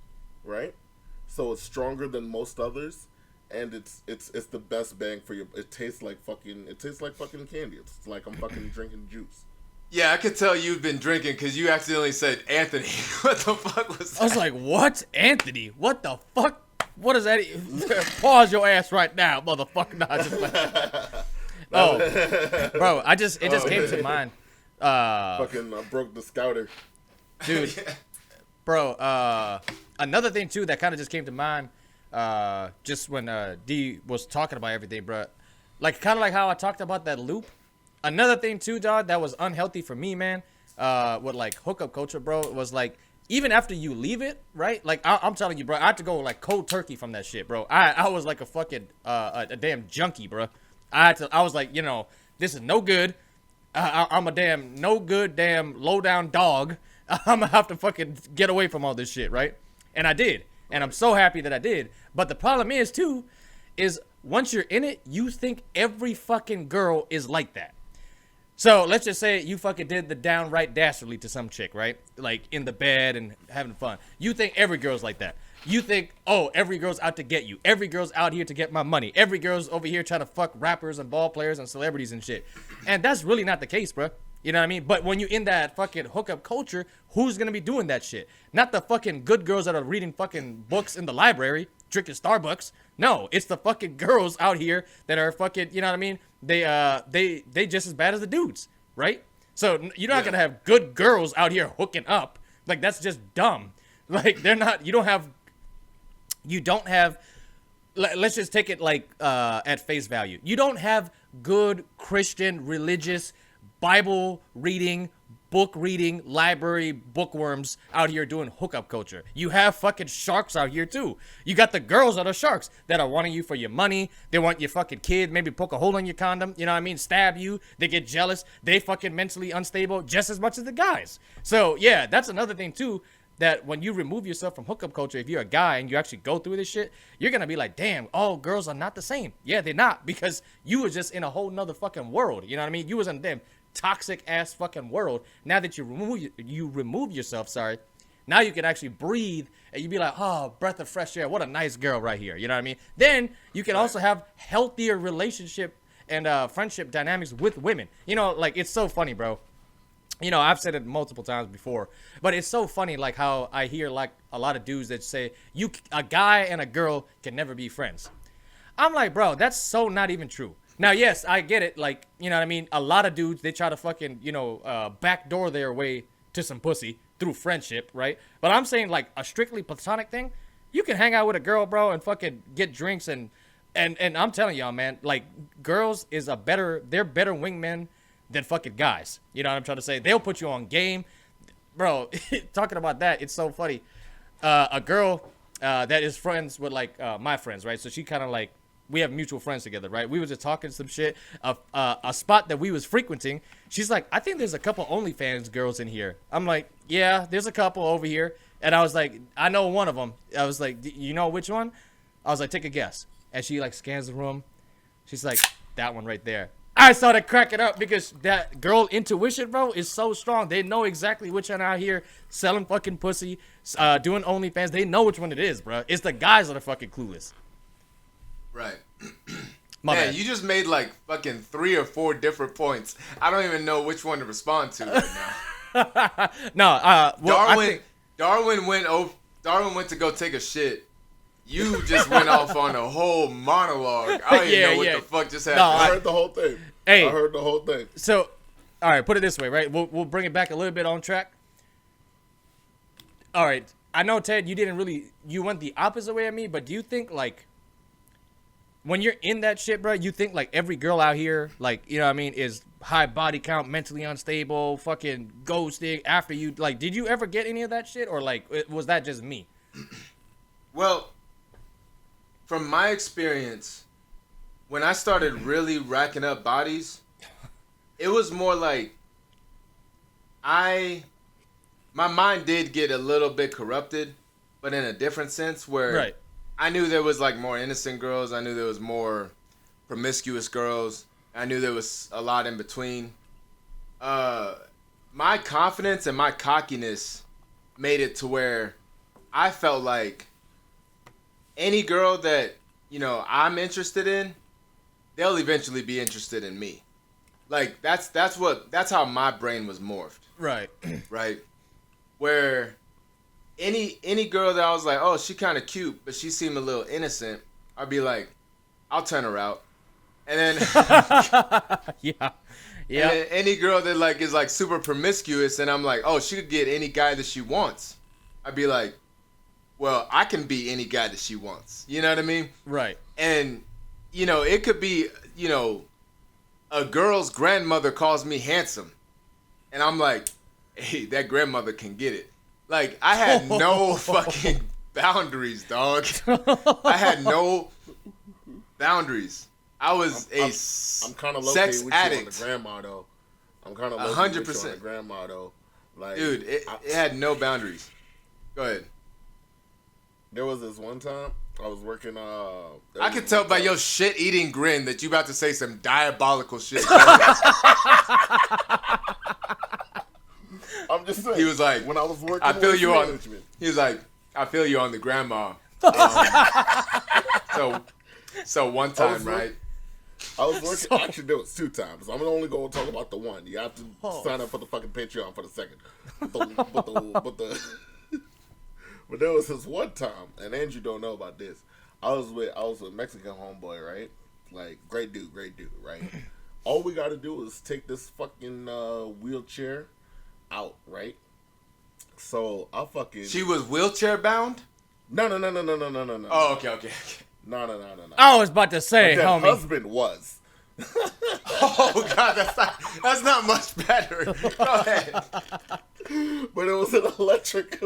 right? So it's stronger than most others, and it's the best bang for your. It tastes like fucking candy. It's like I'm fucking drinking juice. Yeah, I could tell you've been drinking because you accidentally said Anthony. What the fuck was that? I was like, what? Anthony? What the fuck? What is that? Pause your ass right now, motherfucker. Nah, just oh, bro, it just came to mind. Fucking broke the scouter. Dude, bro, another thing, too, that kind of just came to mind just when D was talking about everything, bro. Like, kind of like how I talked about that loop. Another thing, too, dog, that was unhealthy for me, man, with, like, hookup culture, bro, was, like, even after you leave it, right? Like, I'm telling you, bro, I had to go, like, cold turkey from that shit, bro. I was like a fucking, a damn junkie, bro. I was like, you know, this is no good. I'm a damn no good, damn low down dog. I'm gonna have to fucking get away from all this shit, right? And I did. And I'm so happy that I did. But the problem is, too, is once you're in it, you think every fucking girl is like that. So let's just say you fucking did the downright dastardly to some chick, right? Like in the bed and having fun. You think every girl's like that. You think, oh, every girl's out to get you. Every girl's out here to get my money. Every girl's over here trying to fuck rappers and ball players and celebrities and shit. And that's really not the case, bro. You know what I mean? But when you're in that fucking hookup culture, who's going to be doing that shit? Not the fucking good girls that are reading fucking books in the library, drinking Starbucks. No, it's the fucking girls out here that are fucking, you know what I mean? They just as bad as the dudes, right? So you're not going to have good girls out here hooking up. Like, that's just dumb. Like, they're not, you don't have, let's just take it like at face value. You don't have good Christian, religious, Bible reading, book reading, library, bookworms out here doing hookup culture. You have fucking sharks out here too. You got the girls that are sharks that are wanting you for your money. They want your fucking kid, maybe poke a hole in your condom, you know what I mean? Stab you. They get jealous. They fucking mentally unstable just as much as the guys. So yeah, that's another thing too. That when you remove yourself from hookup culture, if you're a guy and you actually go through this shit, you're going to be like, damn, all girls are not the same. Yeah, they're not, because you were just in a whole nother fucking world. You know what I mean? You was in a damn toxic ass fucking world. Now that you remove yourself, now you can actually breathe and you be like, oh, breath of fresh air. What a nice girl right here. You know what I mean? Then you can also have healthier relationship and friendship dynamics with women. You know, like, it's so funny, bro. You know, I've said it multiple times before, but it's so funny, like, how I hear, like, a lot of dudes that say, a guy and a girl can never be friends. I'm like, bro, that's so not even true. Now, yes, I get it. Like, you know what I mean? A lot of dudes, they try to fucking, you know, backdoor their way to some pussy through friendship, right? But I'm saying, like, a strictly platonic thing, you can hang out with a girl, bro, and fucking get drinks, and I'm telling y'all, man, like, girls they're better wingmen than fucking guys. You know what I'm trying to say? They'll put you on game. Bro, talking about that, it's so funny. A girl that is friends with, like, my friends, right? So she kind of, like, we have mutual friends together, right? We were just talking some shit. A spot that we was frequenting, she's like, I think there's a couple OnlyFans girls in here. I'm like, yeah, there's a couple over here. And I was like, I know one of them. I was like, you know which one? I was like, take a guess. And she, like, scans the room. She's like, that one right there. I started cracking up because that girl intuition, bro, is so strong. They know exactly which one out here selling fucking pussy, doing OnlyFans. They know which one it is, bro. It's the guys that are fucking clueless. Right. My Man, bad. you just made like fucking 3 or 4 different points. I don't even know which one to respond to right now. No, well, Darwin went to go take a shit. You just went off on a whole monologue. I don't even know what the fuck just happened. No, I heard the whole thing. Hey. I heard the whole thing. So, all right, put it this way, right? We'll bring it back a little bit on track. All right, I know, Ted, you went the opposite way of me, but do you think, like, when you're in that shit, bro, you think, like, every girl out here, like, you know what I mean, is high body count, mentally unstable, fucking ghosting after you, like, did you ever get any of that shit, or, like, was that just me? Well, from my experience, when I started really racking up bodies, it was more like my mind did get a little bit corrupted, but in a different sense where Right. I knew there was like more innocent girls. I knew there was more promiscuous girls. I knew there was a lot in between. My confidence and my cockiness made it to where I felt like any girl that, you know, I'm interested in, they'll eventually be interested in me. Like that's how my brain was morphed. Right. Right? Where any girl that I was like, oh, she kind of cute, but she seemed a little innocent, I'd be like, I'll turn her out. And then Yeah. and then any girl that like is like super promiscuous, and I'm like, oh, she could get any guy that she wants, I'd be like, well, I can be any guy that she wants. You know what I mean? Right. And, you know, it could be, you know, a girl's grandmother calls me handsome. And I'm like, hey, that grandmother can get it. Like, I had no fucking boundaries, dog. I had no boundaries. I was I'm kind of sex with addict. you on the grandma, though. I'm kind of 100%. with you on the grandma, though. Like, Dude, it had no boundaries. Go ahead. There was this one time I was working. I could tell by your shit-eating grin that you about to say some diabolical shit. I'm just saying. He was like, when I was working, I feel you on. management. He was like, I feel you on the grandma. So one time, right? I was working. Actually, there was 2 times. I'm only going to talk about the one. You have to sign up for the fucking Patreon for the second. But there was this one time, and Andrew don't know about this. I was with Mexican homeboy, right? Like great dude, right? All we got to do is take this fucking wheelchair out, right? So I fucking. She was wheelchair bound? No. Oh, okay. No. I was about to say, Her homie. husband was. Oh God, that's not much better. Go ahead. But it was an electric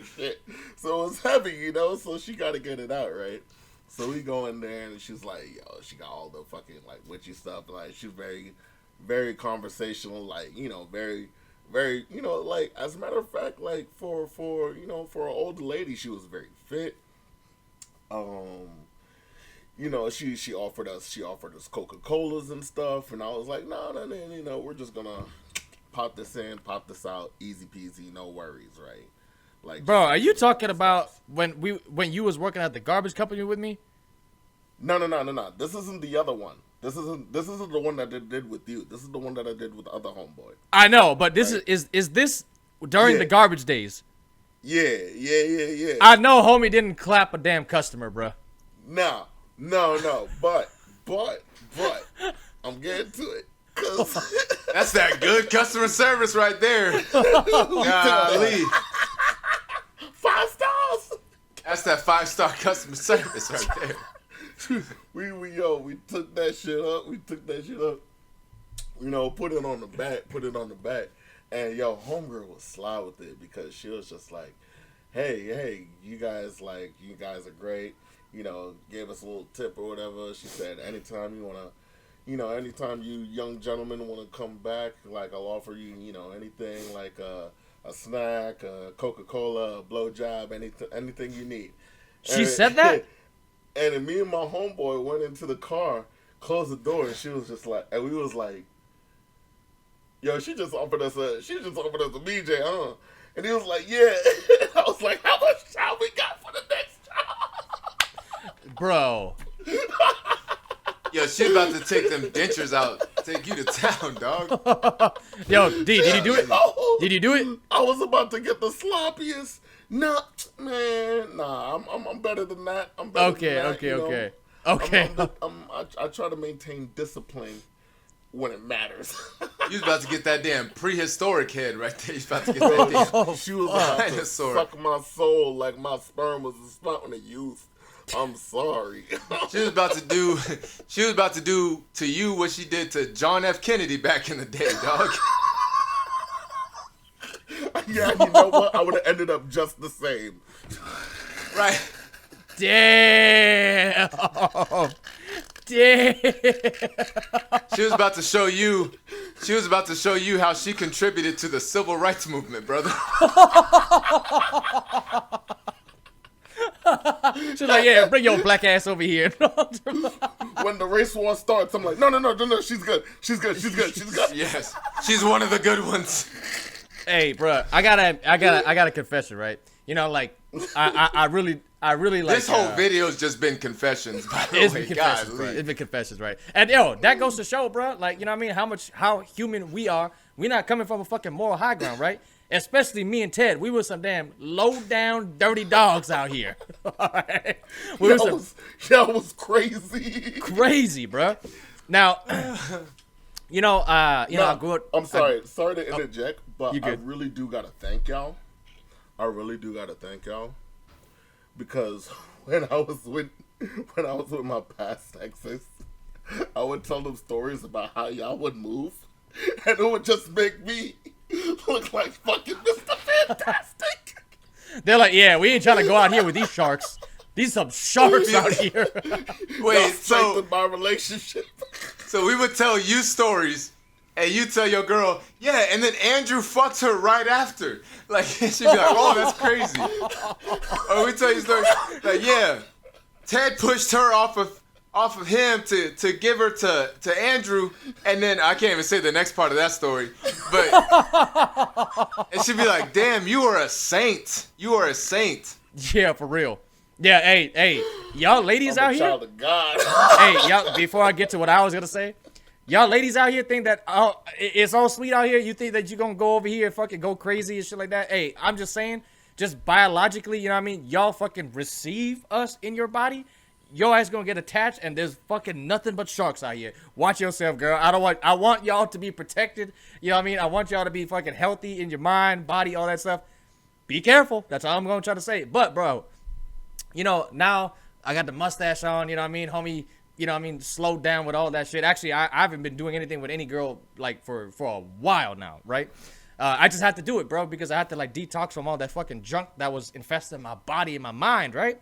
shit. So it was heavy, you know, so she gotta get it out, right? So we go in there and she's like, yo, she got all the fucking like witchy stuff. Like she's very, very conversational, like, you know, very, very, you know, like as a matter of fact, like for you know, for an old lady, she was very fit. You know, she offered us Coca-Colas and stuff, and I was like, no, you know, we're just gonna pop this in, pop this out, easy peasy, no worries, right? Like, Bro, are you talking about when you was working at the garbage company with me? No. This isn't the other one. This isn't the one that I did with you. This is the one that I did with the other homeboy. I know, but this right? is this during the garbage days? Yeah. I know homie didn't clap a damn customer, bro. No. But I'm getting to it. That's that good customer service right there. Golly. 5 stars. That's that 5-star customer service right there. We took that shit up. You know, put it on the back. And yo, homegirl was sly with it because she was just like, hey, you guys are great. You know, gave us a little tip or whatever. She said, anytime you young gentlemen want to come back, like I'll offer you, you know, anything like a snack, a Coca-Cola, a blowjob, anything you need. She said that? And then me and my homeboy went into the car, closed the door, and she was just like, and we was like, yo, she just offered us a BJ, huh? And he was like, yeah. I was like, how much time we got for the next job? Bro. Yo, she about to take them dentures out, take you to town, dog. Yo, D, did you do it? Yo, Did you do it? I was about to get the sloppiest. Nah, I'm better than that. I'm better than that, Okay. I try to maintain discipline when it matters. You was about to get that damn prehistoric head right there. You was about to get that damn. She was about to Dinosaur. suck my soul like my sperm was the fountain of youth. I'm sorry. She was about to do to you what she did to John F. Kennedy back in the day, dog. Yeah, you know what? I would have ended up just the same. Right. Damn. She was about to show you how she contributed to the civil rights movement, brother. She's like, yeah, bring your black ass over here. When the race war starts, I'm like, no, she's good. Yes. She's one of the good ones. Hey, bro, I got a confession, right? You know, like, I really like this whole video's just been confessions, by the it's way. been confessions, bro. It's been confessions, right? And yo, that goes to show, bro, like, you know what I mean, how human we are. We're not coming from a fucking moral high ground, right? Especially me and Ted, we were some damn low down, dirty dogs out here. All right? That was crazy. Crazy, bro. Now, I grew up. I'm sorry to interject, but you I good. really do gotta thank y'all. Because when I was with my past exes, I would tell them stories about how y'all would move, and it would just make me look like fucking Mr. Fantastic. They're like, yeah, we ain't trying to go out here with these sharks. These some sharks out here. Wait, so my relationship. So we would tell you stories, and you tell your girl, yeah, and then Andrew fucks her right after. Like, she'd be like, oh, that's crazy. Or we tell you stories, like, yeah, Ted pushed her off of him to give her to Andrew, and then I can't even say the next part of that story, but and she'd be like, damn, you are a saint. You are a saint. Yeah, for real. Yeah, hey, y'all ladies I'm out a here. child of God. Hey, y'all, before I get to what I was gonna say, y'all ladies out here think that it's all sweet out here. You think that you're gonna go over here and fucking go crazy and shit like that. Hey, I'm just saying, just biologically, you know what I mean? Y'all fucking receive us in your body. Your ass gonna get attached, and there's fucking nothing but sharks out here. Watch yourself, girl. I want y'all to be protected. You know what I mean? I want y'all to be fucking healthy in your mind, body, all that stuff. Be careful. That's all I'm gonna try to say. But, bro, you know, now I got the mustache on, you know what I mean? Homie you know what I mean, slowed down with all that shit. Actually, I haven't been doing anything with any girl like for a while now, right? I just had to do it, bro, because I had to like detox from all that fucking junk that was infesting my body and my mind, right?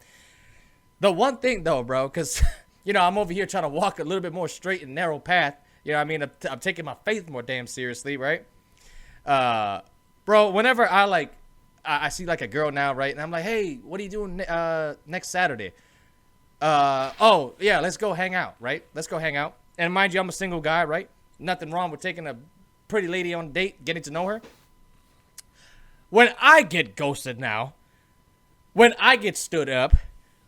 The one thing though, bro, because you know I'm over here trying to walk a little bit more straight and narrow path. You know what I mean? I'm taking my faith more damn seriously, right? Bro, whenever I see like a girl now, right? And I'm like, hey, what are you doing next Saturday? Oh, yeah, let's go hang out, right? Let's go hang out. And mind you, I'm a single guy, right? Nothing wrong with taking a pretty lady on a date, getting to know her. When I get ghosted now, when I get stood up,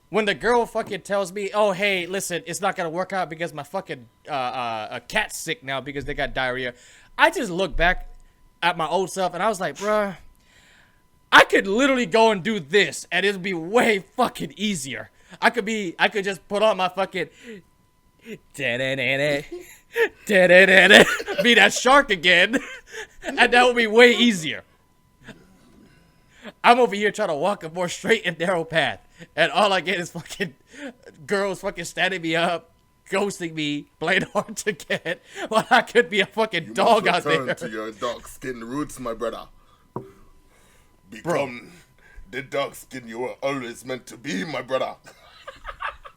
when the girl fucking tells me, oh, hey, listen, it's not going to work out because my fucking cat's sick now because they got diarrhea. I just look back at my old self and I was like, bruh, I could literally go and do this and it'd be way fucking easier. I could just put on my fucking be that shark again, and that would be way easier. I'm over here trying to walk a more straight and narrow path, and all I get is fucking girls fucking standing me up, ghosting me, playing hard to get, while I could be a fucking dog out there. Return to your dark skin roots, my brother. Become the dark skin you were always meant to be, my brother.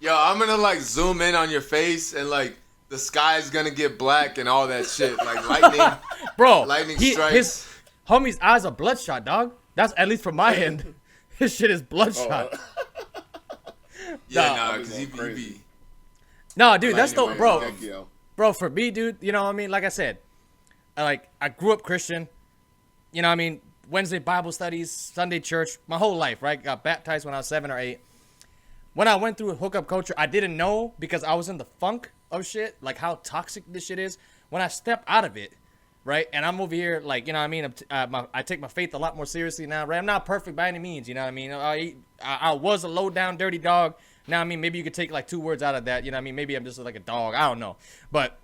Yo, I'm gonna like zoom in on your face and like the sky's gonna get black and all that shit. Like lightning. Bro, lightning strikes. His homie's eyes are bloodshot, dog. That's at least from my end. His shit is bloodshot. Yeah, because he be. No, dude, that's the Bro, bro. For me, dude, you know what I mean? Like I said, I grew up Christian. You know what I mean? Wednesday Bible studies, Sunday church, my whole life, right? Got baptized when I was 7 or 8. When I went through hookup culture, I didn't know because I was in the funk of shit, like how toxic this shit is. When I step out of it, right, and I'm over here, like, you know what I mean? I take my faith a lot more seriously now, right? I'm not perfect by any means, you know what I mean? I was a low down, dirty dog. Now, I mean, maybe you could take like 2 words out of that, you know what I mean? Maybe I'm just like a dog. I don't know. But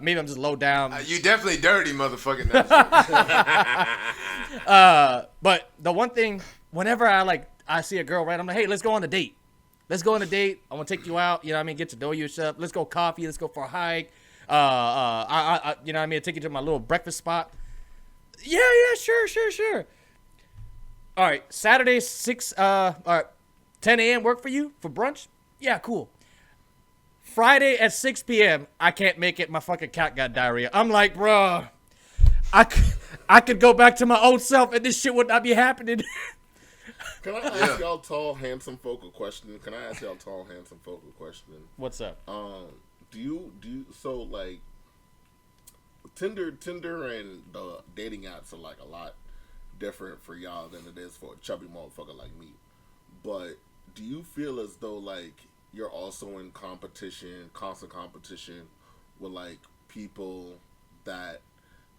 maybe I'm just low down. You definitely dirty, motherfucking. But the one thing, whenever I see a girl, right, I'm like, hey, let's go on a date. Let's go on a date. I want to take you out. You know what I mean? Get to know you and stuff. Let's go coffee. Let's go for a hike. I you know what I mean? I'll take you to my little breakfast spot. Yeah, sure. All right, Saturday 10 a.m. work for you for brunch? Yeah, cool. Friday at 6 p.m. I can't make it. My fucking cat got diarrhea. I'm like, bruh, I could go back to my old self and this shit would not be happening. Can I ask y'all tall, handsome folk a question? What's up? Do you so like Tinder and the dating apps are like a lot different for y'all than it is for a chubby motherfucker like me. But do you feel as though like you're also in constant competition with like people that,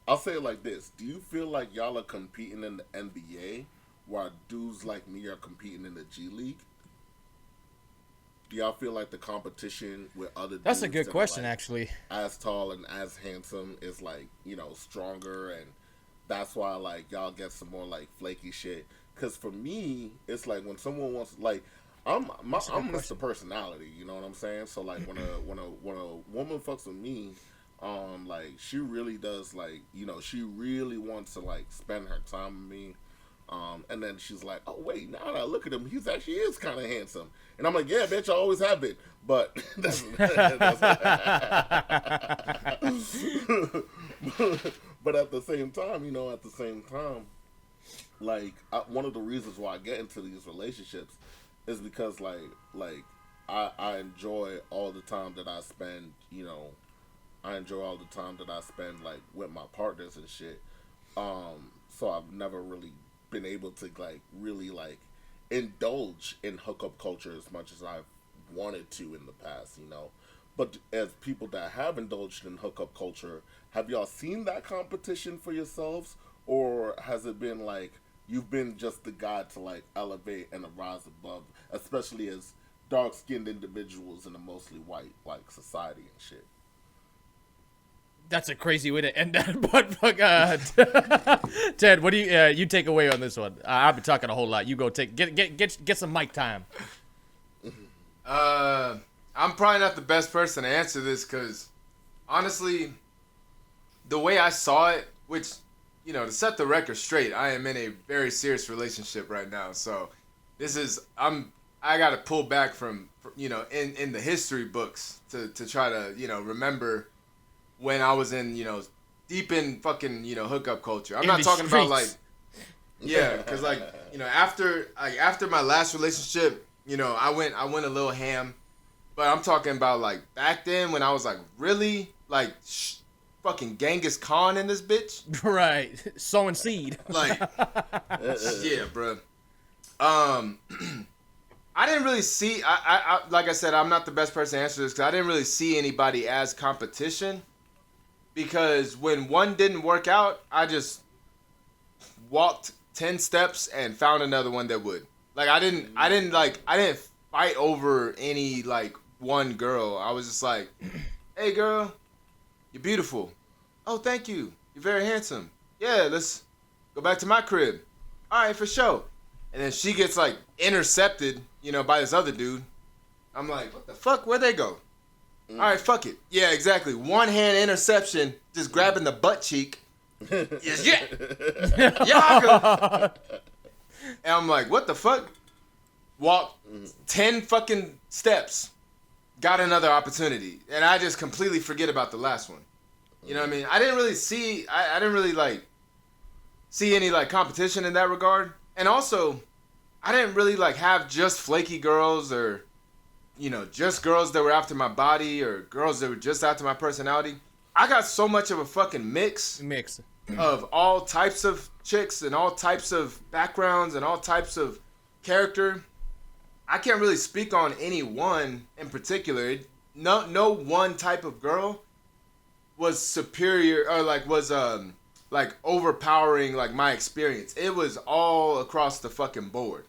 I'll say it like this, do you feel like y'all are competing in the NBA while dudes like me are competing in the G League? Do y'all feel like the competition with other dudes That's a good question, like, actually. as tall and as handsome is like, you know, stronger, and that's why like y'all get some more like flaky shit? Because for me, it's like when someone wants, like, I'm Mr. Personality, you know what I'm saying? So like when a woman fucks with me, like she really does, like, you know, she really wants to like spend her time with me. And then she's like, oh wait, now that I look at him, he actually is kind of handsome. And I'm like, yeah, bitch, I always have been. But but at the same time, like one of the reasons why I get into these relationships is because like I enjoy all the time that I spend, you know, like with my partners and shit. So I've never really been able to like really like indulge in hookup culture as much as I've wanted to in the past, you know. But as people that have indulged in hookup culture, have y'all seen that competition for yourselves, or has it been like you've been just the guy to like elevate and rise above, especially as dark-skinned individuals in a mostly white like society and shit? That's a crazy way to end that. But Ted, what do you take away on this one? I've been talking a whole lot. You go get some mic time. I I'm probably not the best person to answer this because, honestly, the way I saw it, which, you know, to set the record straight, I am in a very serious relationship right now. So this is, I got to pull back from, you know, in the history books to try to, you know, remember when I was in, you know, deep in fucking, you know, hookup culture. I'm not talking about like, yeah, because like, you know, after my last relationship, you know, I went a little ham. But I'm talking about, like, back then when I was, like, really, like, fucking Genghis Khan in this bitch. Right. Sowing seed. Like, yeah, bro. I didn't really see, I like I said, I'm not the best person to answer this because I didn't really see anybody as competition. Because when one didn't work out, I just walked 10 steps and found another one that would. Like, I didn't fight over any, like, one girl. I was just like, hey, girl, you're beautiful. Oh, thank you. You're very handsome. Yeah, let's go back to my crib. All right, for sure. And then she gets, like, intercepted, you know, by this other dude. I'm like, what the fuck? Where'd they go? All right, fuck it. Yeah, exactly. One-hand interception, just grabbing the butt cheek. Yes, yeah. Yaga. And I'm like, what the fuck? Walk 10 fucking steps. Got another opportunity. And I just completely forget about the last one. You know what I mean? I didn't really see, I didn't really, like, see any, like, competition in that regard. And also, I didn't really, like, have just flaky girls or, you know, just girls that were after my body or girls that were just after my personality. I got so much of a fucking mix of all types of chicks and all types of backgrounds and all types of character. I can't really speak on any one in particular. No one type of girl was superior or like was like overpowering like my experience. It was all across the fucking board.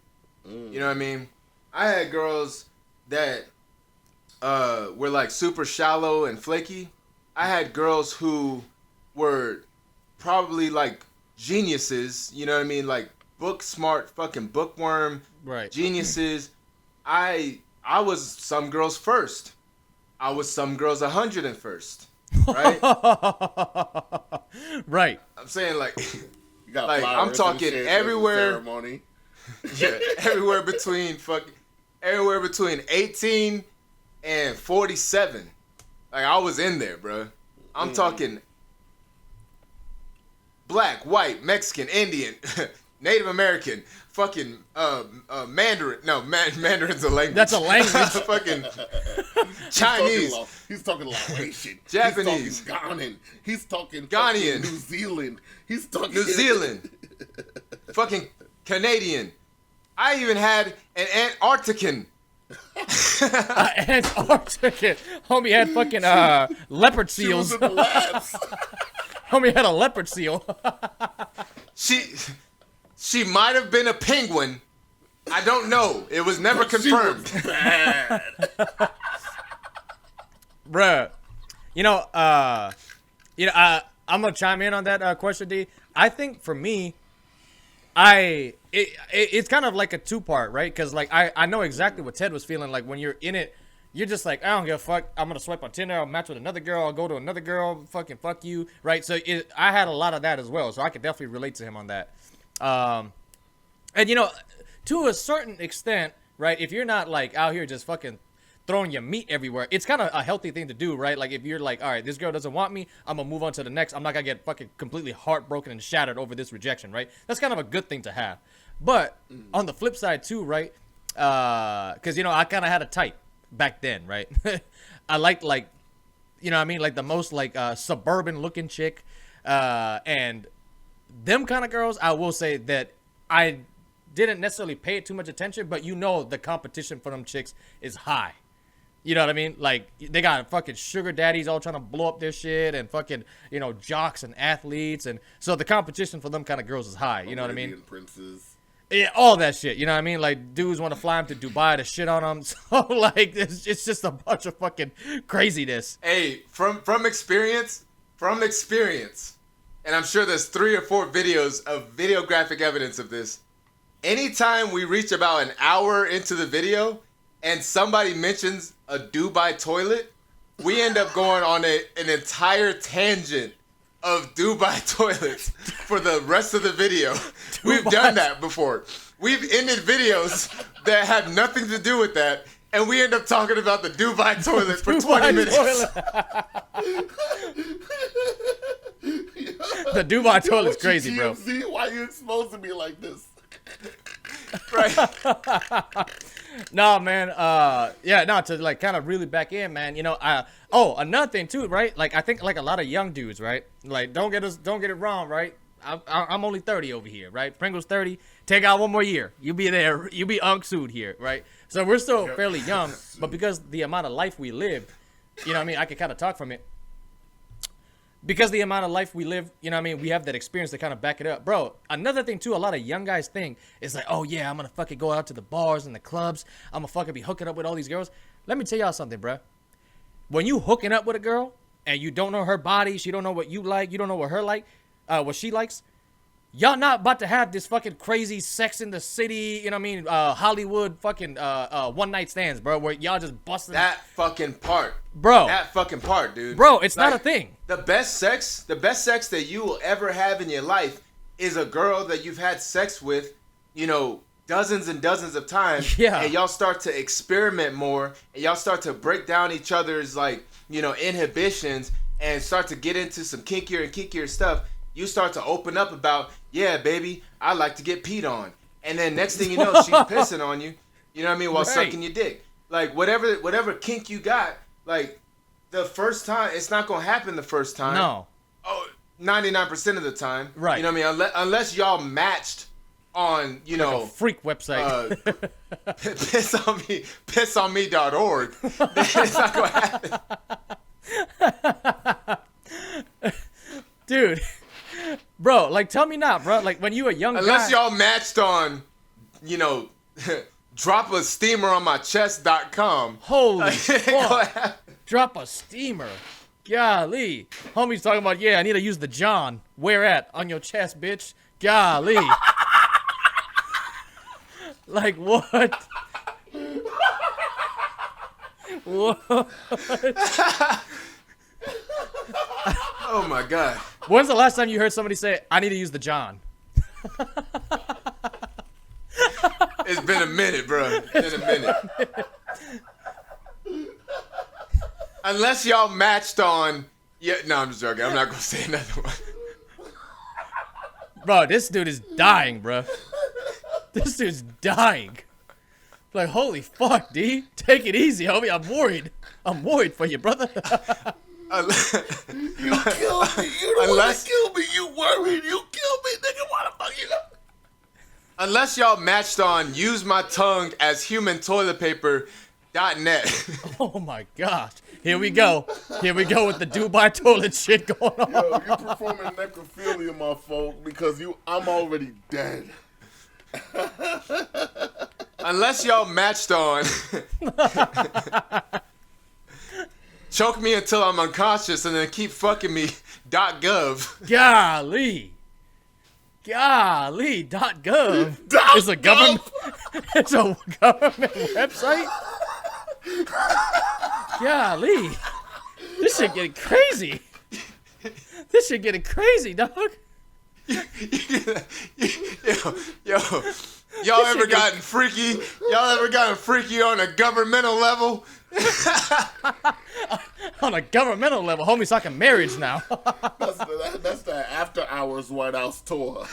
You know what I mean? I had girls that were like super shallow and flaky. I had girls who were probably like geniuses, you know what I mean? Like book smart fucking bookworm geniuses. I was some girls first. I was some girls 101st. Right? Right. I'm saying like You got like I'm talking everywhere. Ceremony. Yeah, everywhere between 18 and 47. Like I was in there, bro. I'm talking black, white, Mexican, Indian, Native American, fucking Mandarin. No, Mandarin's a language. That's a language. Fucking Chinese. He's talking Laotian. Japanese. He's talking Ghanaian. He's talking Ghanaian. New Zealand. He's talking New Zealand. Fucking Canadian. I even had an Antarctican. Antarctica. Homie had fucking leopard seals. She was in the labs. Homie had a leopard seal. She might have been a penguin. I don't know. It was never confirmed. She was bad. Bruh. I'm gonna chime in on that question, D. I think for me, it's kind of like a two-part, right? Because like I know exactly what Ted was feeling like when you're in it. You're just like, I don't give a fuck. I'm gonna swipe on Tinder. I'll match with another girl. I'll go to another girl. Fucking fuck you, right? So I had a lot of that as well. So I could definitely relate to him on that. And you know, to a certain extent, right? If you're not like out here just fucking throwing your meat everywhere, it's kind of a healthy thing to do, right? Like if you're like, all right, this girl doesn't want me, I'm gonna move on to the next. I'm not gonna get fucking completely heartbroken and shattered over this rejection, right? That's kind of a good thing to have. But on the flip side too, right? Because you know, I kind of had a type back then, right? I liked like, you know what I mean? Like the most like suburban looking chick. And them kind of girls, I will say that I didn't necessarily pay it too much attention, but you know the competition for them chicks is high. You know what I mean? Like they got fucking sugar daddies all trying to blow up their shit and fucking, you know, jocks and athletes. And so the competition for them kind of girls is high. You know what I mean? Princes. Yeah, all that shit. You know what I mean? Like dudes want to fly them to Dubai to shit on them. So like it's just a bunch of fucking craziness. Hey, from experience, and I'm sure there's 3 or 4 videos of videographic evidence of this. Anytime we reach about an hour into the video, and somebody mentions a Dubai toilet, we end up going on an entire tangent of Dubai toilets for the rest of the video. We've done that before. We've ended videos that have nothing to do with that, and we end up talking about the Dubai toilet for 20 minutes. The Dubai toilet's crazy, bro. See why you exposing me like this? Right. No, man. To like kind of really back in, man. You know, another thing too, right? Like I think like a lot of young dudes, right? Like don't get it wrong, right? I'm only 30 over here, right? Pringle's 30. Take out one more year. You be there. You be unsued here, right? So we're still fairly young, but because the amount of life we live, you know what I mean? I can kind of talk from it. Because the amount of life we live, you know what I mean? We have that experience to kind of back it up. Bro, another thing too, a lot of young guys think is like, oh yeah, I'm going to fucking go out to the bars and the clubs. I'm going to fucking be hooking up with all these girls. Let me tell y'all something, bro. When you hooking up with a girl and you don't know her body, she don't know what you like, you don't know what what she likes, y'all not about to have this fucking crazy Sex in the City, you know what I mean, Hollywood fucking one night stands, bro, where y'all just busting That fucking part. Bro. That fucking part, dude. Bro, it's not a thing. The best sex that you will ever have in your life is a girl that you've had sex with, you know, dozens and dozens of times. Yeah. And y'all start to experiment more, and y'all start to break down each other's, like, you know, inhibitions, and start to get into some kinkier and kinkier stuff. You start to open up about, yeah, baby, I like to get peed on. And then next thing you know, she's pissing on you, you know what I mean, while sucking your dick. Like, whatever kink you got, like, the first time, it's not going to happen the first time. No. Oh, 99% of the time. Right. You know what I mean? Unless y'all matched on, you know. Like a freak website. Pissonme.org. Then it's not going to happen. Dude. Bro, like, tell me not, bro. Like, when you a young Unless guy. y'all matched on, you know, drop a steamer on my chest.com. Holy fuck. Drop a steamer. Golly. Homie's talking about, yeah, I need to use the John. Where at? On your chest, bitch. Golly. Like, what? What? Oh, my God. When's the last time you heard somebody say, I need to use the John? It's been a minute, bro. It's been a minute. Unless y'all matched on... Yeah, no, I'm just joking. I'm not going to say another one. Bro, this dude is dying, bro. This dude's dying. Like, holy fuck, D. Take it easy, homie. I'm worried. I'm worried for you, brother. You killed me. You don't want to kill me. You worried. You killed me, nigga. Why the fuck you know? Unless y'all matched on use my tongue as human toilet paper.net. Oh my gosh. Here we go. Here we go with the Dubai toilet shit going on. Yo, you performing necrophilia, my folk, because I'm already dead. Unless y'all matched on choke me until I'm unconscious and then keep fucking me .gov. Golly. .gov. It's a government. It's a government website. Golly. This shit getting crazy. This shit getting crazy, dog. Y'all ever gotten freaky? Y'all ever gotten freaky on a governmental level? On a governmental level, homie's talking marriage now. That's the After Hours White House tour.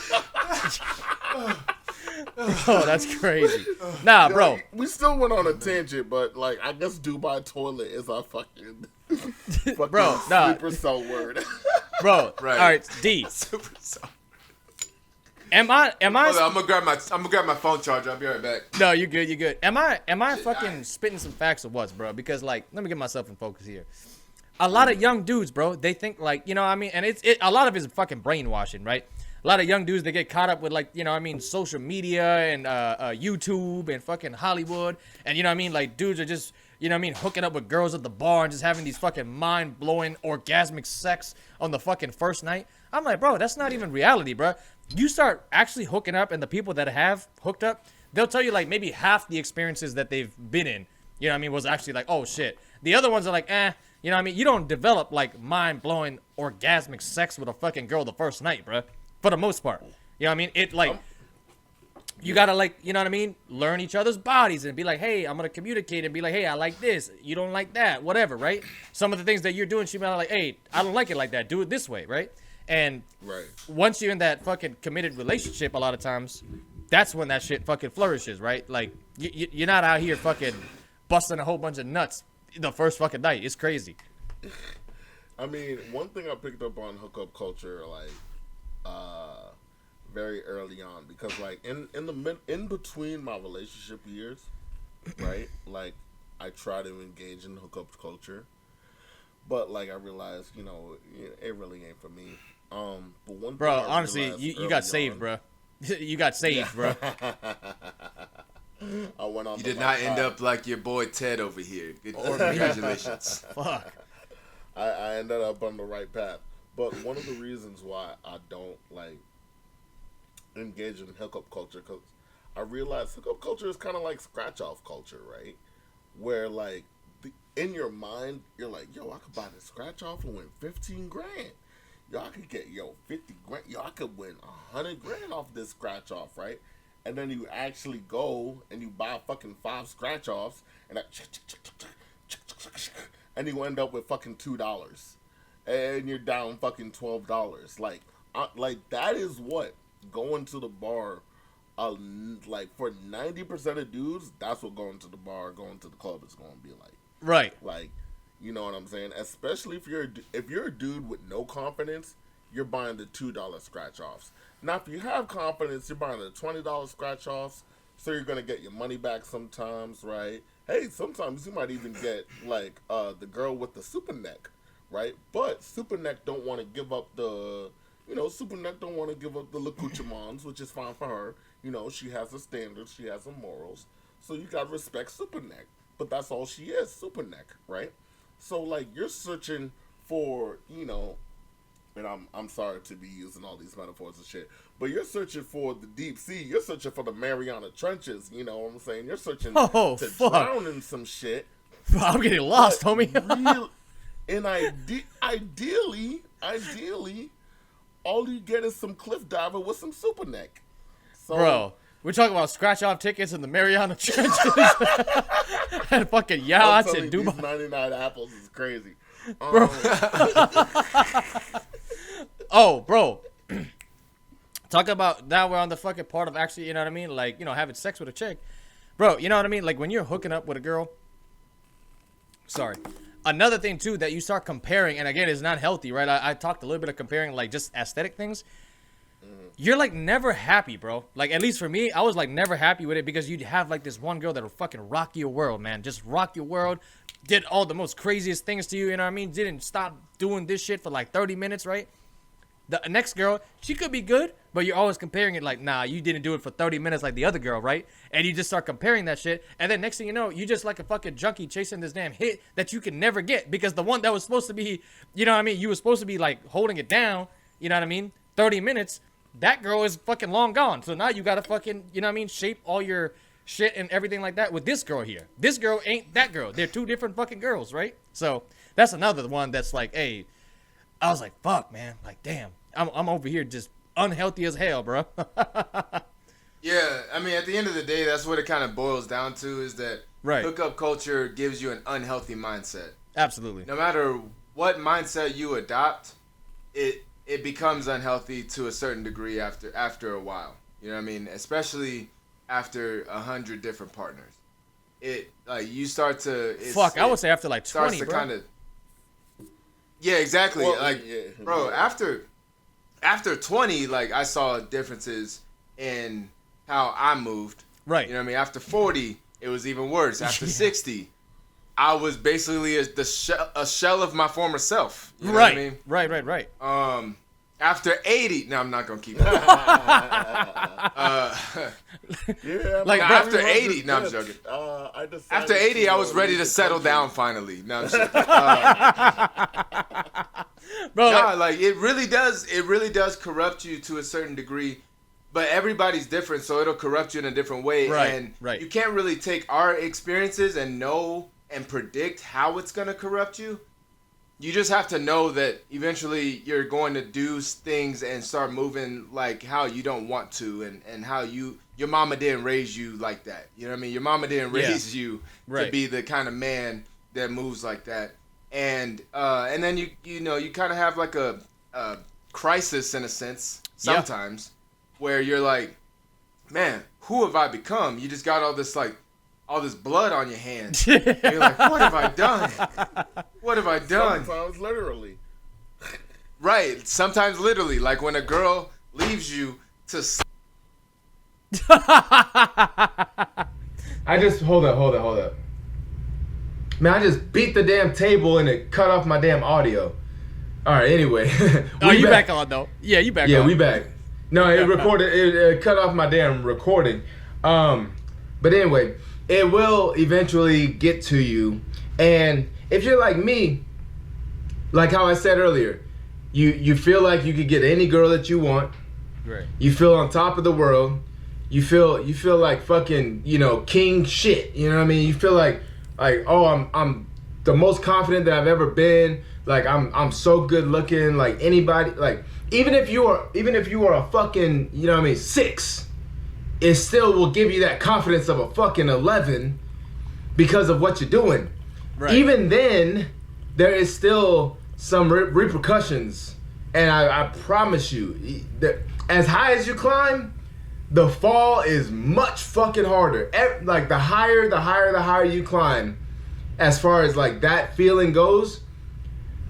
Oh, that's crazy. Nah, bro. We still went on a tangent, but like I guess Dubai toilet is our fucking bro, nah. super cell word. Bro, right. All right, D. Super soft. Am I? Hold on, I'm gonna grab my phone charger. I'll be right back. No, you good. Am I fucking spitting some facts or what, bro? Because like, let me get myself in focus here. A lot of young dudes, bro, they think like, you know what I mean? And a lot of it is fucking brainwashing, right? A lot of young dudes, they get caught up with like, you know what I mean, social media and YouTube and fucking Hollywood. And you know what I mean? Like dudes are just, you know what I mean, hooking up with girls at the bar and just having these fucking mind-blowing orgasmic sex on the fucking first night. I'm like, bro, that's not even reality, bro. You start actually hooking up, and the people that have hooked up, they'll tell you like maybe half the experiences that they've been in you know what I mean, was actually like, oh shit. The other ones are like, you know what I mean? You don't develop like mind-blowing orgasmic sex with a fucking girl the first night, bruh. For the most part. You know what I mean? It like, you gotta like, you know what I mean? Learn each other's bodies and be like, hey, I'm gonna communicate and be like, hey, I like this. You don't like that, whatever, right? Some of the things that you're doing, she might be like, hey, I don't like it like that. Do it this way, right? And once you're in that fucking committed relationship, a lot of times, that's when that shit fucking flourishes, right? Like, you're not out here fucking busting a whole bunch of nuts the first fucking night. It's crazy. I mean, one thing I picked up on hookup culture, like, very early on, because like in between my relationship years, right? Like, I try to engage in hookup culture, but like I realized, you know, it really ain't for me. But one bro, thing honestly, you got saved, bro. You got saved, bro. I went on. You did not end up like your boy Ted over here. Congratulations. Fuck. I ended up on the right path. But one of the reasons why I don't like engage in hookup culture, because I realize hookup culture is kind of like scratch off culture, right? Where like in your mind you're like, yo, I could buy the scratch off and win 15 grand. Yo, I could get 50 grand. Yo, I could win 100 grand off this scratch off, right? And then you actually go and you buy fucking 5 scratch offs and you end up with fucking $2 and you're down fucking $12. Like that is what going to the bar, like for 90% of dudes, that's what going to the bar, going to the club is going to be like. Right. Like, you know what I'm saying? Especially if you're a dude with no confidence, you're buying the $2 scratch offs. Now, if you have confidence, you're buying the $20 scratch offs, so you're gonna get your money back sometimes, right? Hey, sometimes you might even get like the girl with the super neck, right? But super neck don't want to give up the, super neck don't want to give up the accoutrements, which is fine for her. You know, she has her standards, she has her morals, so you gotta respect super neck. But that's all she is, super neck, right? So like you're searching for, and I'm sorry to be using all these metaphors and shit, but you're searning for the deep sea. You're searching for the Mariana Trenches. You know what I'm saying? You're searching to drown in some shit. I'm getting lost, homie. And ideally, all you get is some cliff diver with some super neck. So, bro, we're talking about scratch off tickets in the Mariana Trenches and fucking yachts in Dubai. These 99 apples is crazy. Bro. Oh, bro. Talk about now we're on the fucking part of actually, you know what I mean? Like, having sex with a chick. Bro, you know what I mean? Like when you're hooking up with a girl. Sorry. Another thing too that you start comparing, and again, it's not healthy, right? I talked a little bit of comparing like just aesthetic things. You're like never happy, bro. Like at least for me, I was like never happy with it because you'd have like this one girl that would fucking rock your world, man. Just rock your world. Did all the most craziest things to you, you know what I mean? Didn't stop doing this shit for like 30 minutes, right? The next girl, she could be good, but you're always comparing it like, nah, you didn't do it for 30 minutes like the other girl, right? And you just start comparing that shit. And then next thing you know, you just like a fucking junkie chasing this damn hit that you can never get because the one that was supposed to be, you know what I mean? You were supposed to be like holding it down, you know what I mean? 30 minutes. That girl is fucking long gone. So now you got to fucking, you know what I mean? Shape all your shit and everything like that with this girl here. This girl ain't that girl. They're two different fucking girls, right? So that's another one that's like, hey, I was like, fuck, man. Like, damn. I'm over here just unhealthy as hell, bro. Yeah, I mean, at the end of the day, that's what it kind of boils down to is that hookup culture gives you an unhealthy mindset. Absolutely. No matter what mindset you adopt, it becomes unhealthy to a certain degree after a while. You know what I mean? Especially after 100 different partners. It like you start to I would say after like 20, starts to bro. kind of. Yeah, exactly. Well, bro, after 20, like I saw differences in how I moved. Right. You know what I mean? After 40, it was even worse. After 60, I was basically a shell of my former self. You know what I mean? Right. After 80, no, I'm not gonna keep. Yeah, like but after 80, no, I'm joking. After 80, I was ready to settle down finally. No, I'm joking. Bro, no, like it really does corrupt you to a certain degree but everybody's different, so it'll corrupt you in a different way. Right, and right. you can't really take our experiences and know and predict how it's going to corrupt you. You just have to know that eventually you're going to do things and start moving like how you don't want to, and how your mama didn't raise you like that. You know what I mean? Your mama didn't raise you to be the kind of man that moves like that. And then you kind of have like a crisis in a sense sometimes, where you're like, man, who have I become? You just got all this blood on your hands. You're like, what have I done? What have I done? Sometimes literally. Right. Sometimes literally. Like when a girl leaves you to... Hold up. Man, I just beat the damn table and it cut off my damn audio. All right, anyway. You back on, though. Yeah, you back on. Yeah, we back. No, it recorded. It cut off my damn recording. But anyway, it will eventually get to you. And if you're like me, like how I said earlier, you feel like you could get any girl that you want. Right. You feel on top of the world. You feel like fucking, king shit. You know what I mean? You feel like oh, I'm the most confident that I've ever been. Like I'm so good looking. Like anybody, like even if you are a fucking, 6, it still will give you that confidence of a fucking 11 because of what you're doing. Right. Even then, there is still some repercussions, and I promise you, that as high as you climb, the fall is much fucking harder. Like the higher you climb, as far as like that feeling goes,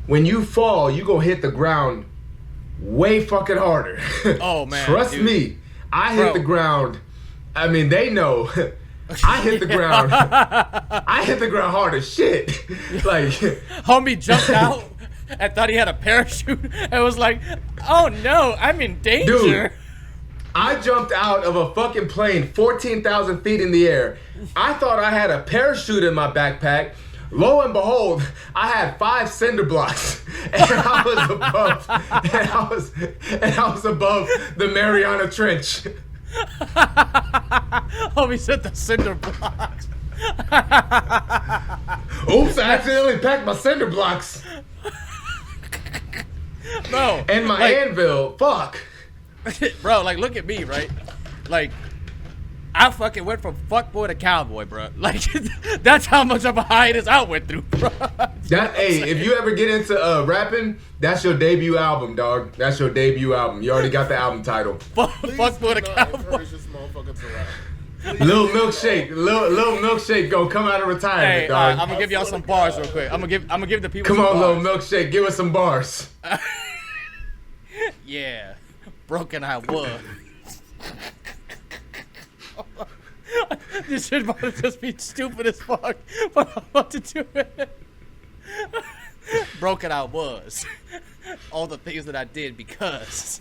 when you fall, you gonna hit the ground way fucking harder. Oh man, trust me, I hit the ground. I mean, they know. I hit the ground. I hit the ground hard as shit. Like, homie jumped out and thought he had a parachute and was like, "Oh no, I'm in danger." Dude, I jumped out of a fucking plane 14,000 feet in the air. I thought I had a parachute in my backpack. Lo and behold, I had 5 cinder blocks, and I was above the Mariana Trench. Homie said the cinder blocks. Oops, I accidentally packed my cinder blocks. Bro. And my anvil. Fuck. Bro, like, look at me, right? Like, I fucking went from fuckboy to cowboy, bro. Like, that's how much of a hiatus I went through, bro. If you ever get into rapping, that's your debut album, dog. That's your debut album. You already got the album title. Fuckboy to cowboy. Little milkshake gonna come out of retirement, dog. I'm gonna give y'all some bars real quick. I'm gonna give the people. Come some on, bars. little milkshake, give us some bars. Yeah, broken I was. This shit about to just be stupid as fuck, but I'm about to do it. Broken I was. All the things that I did because.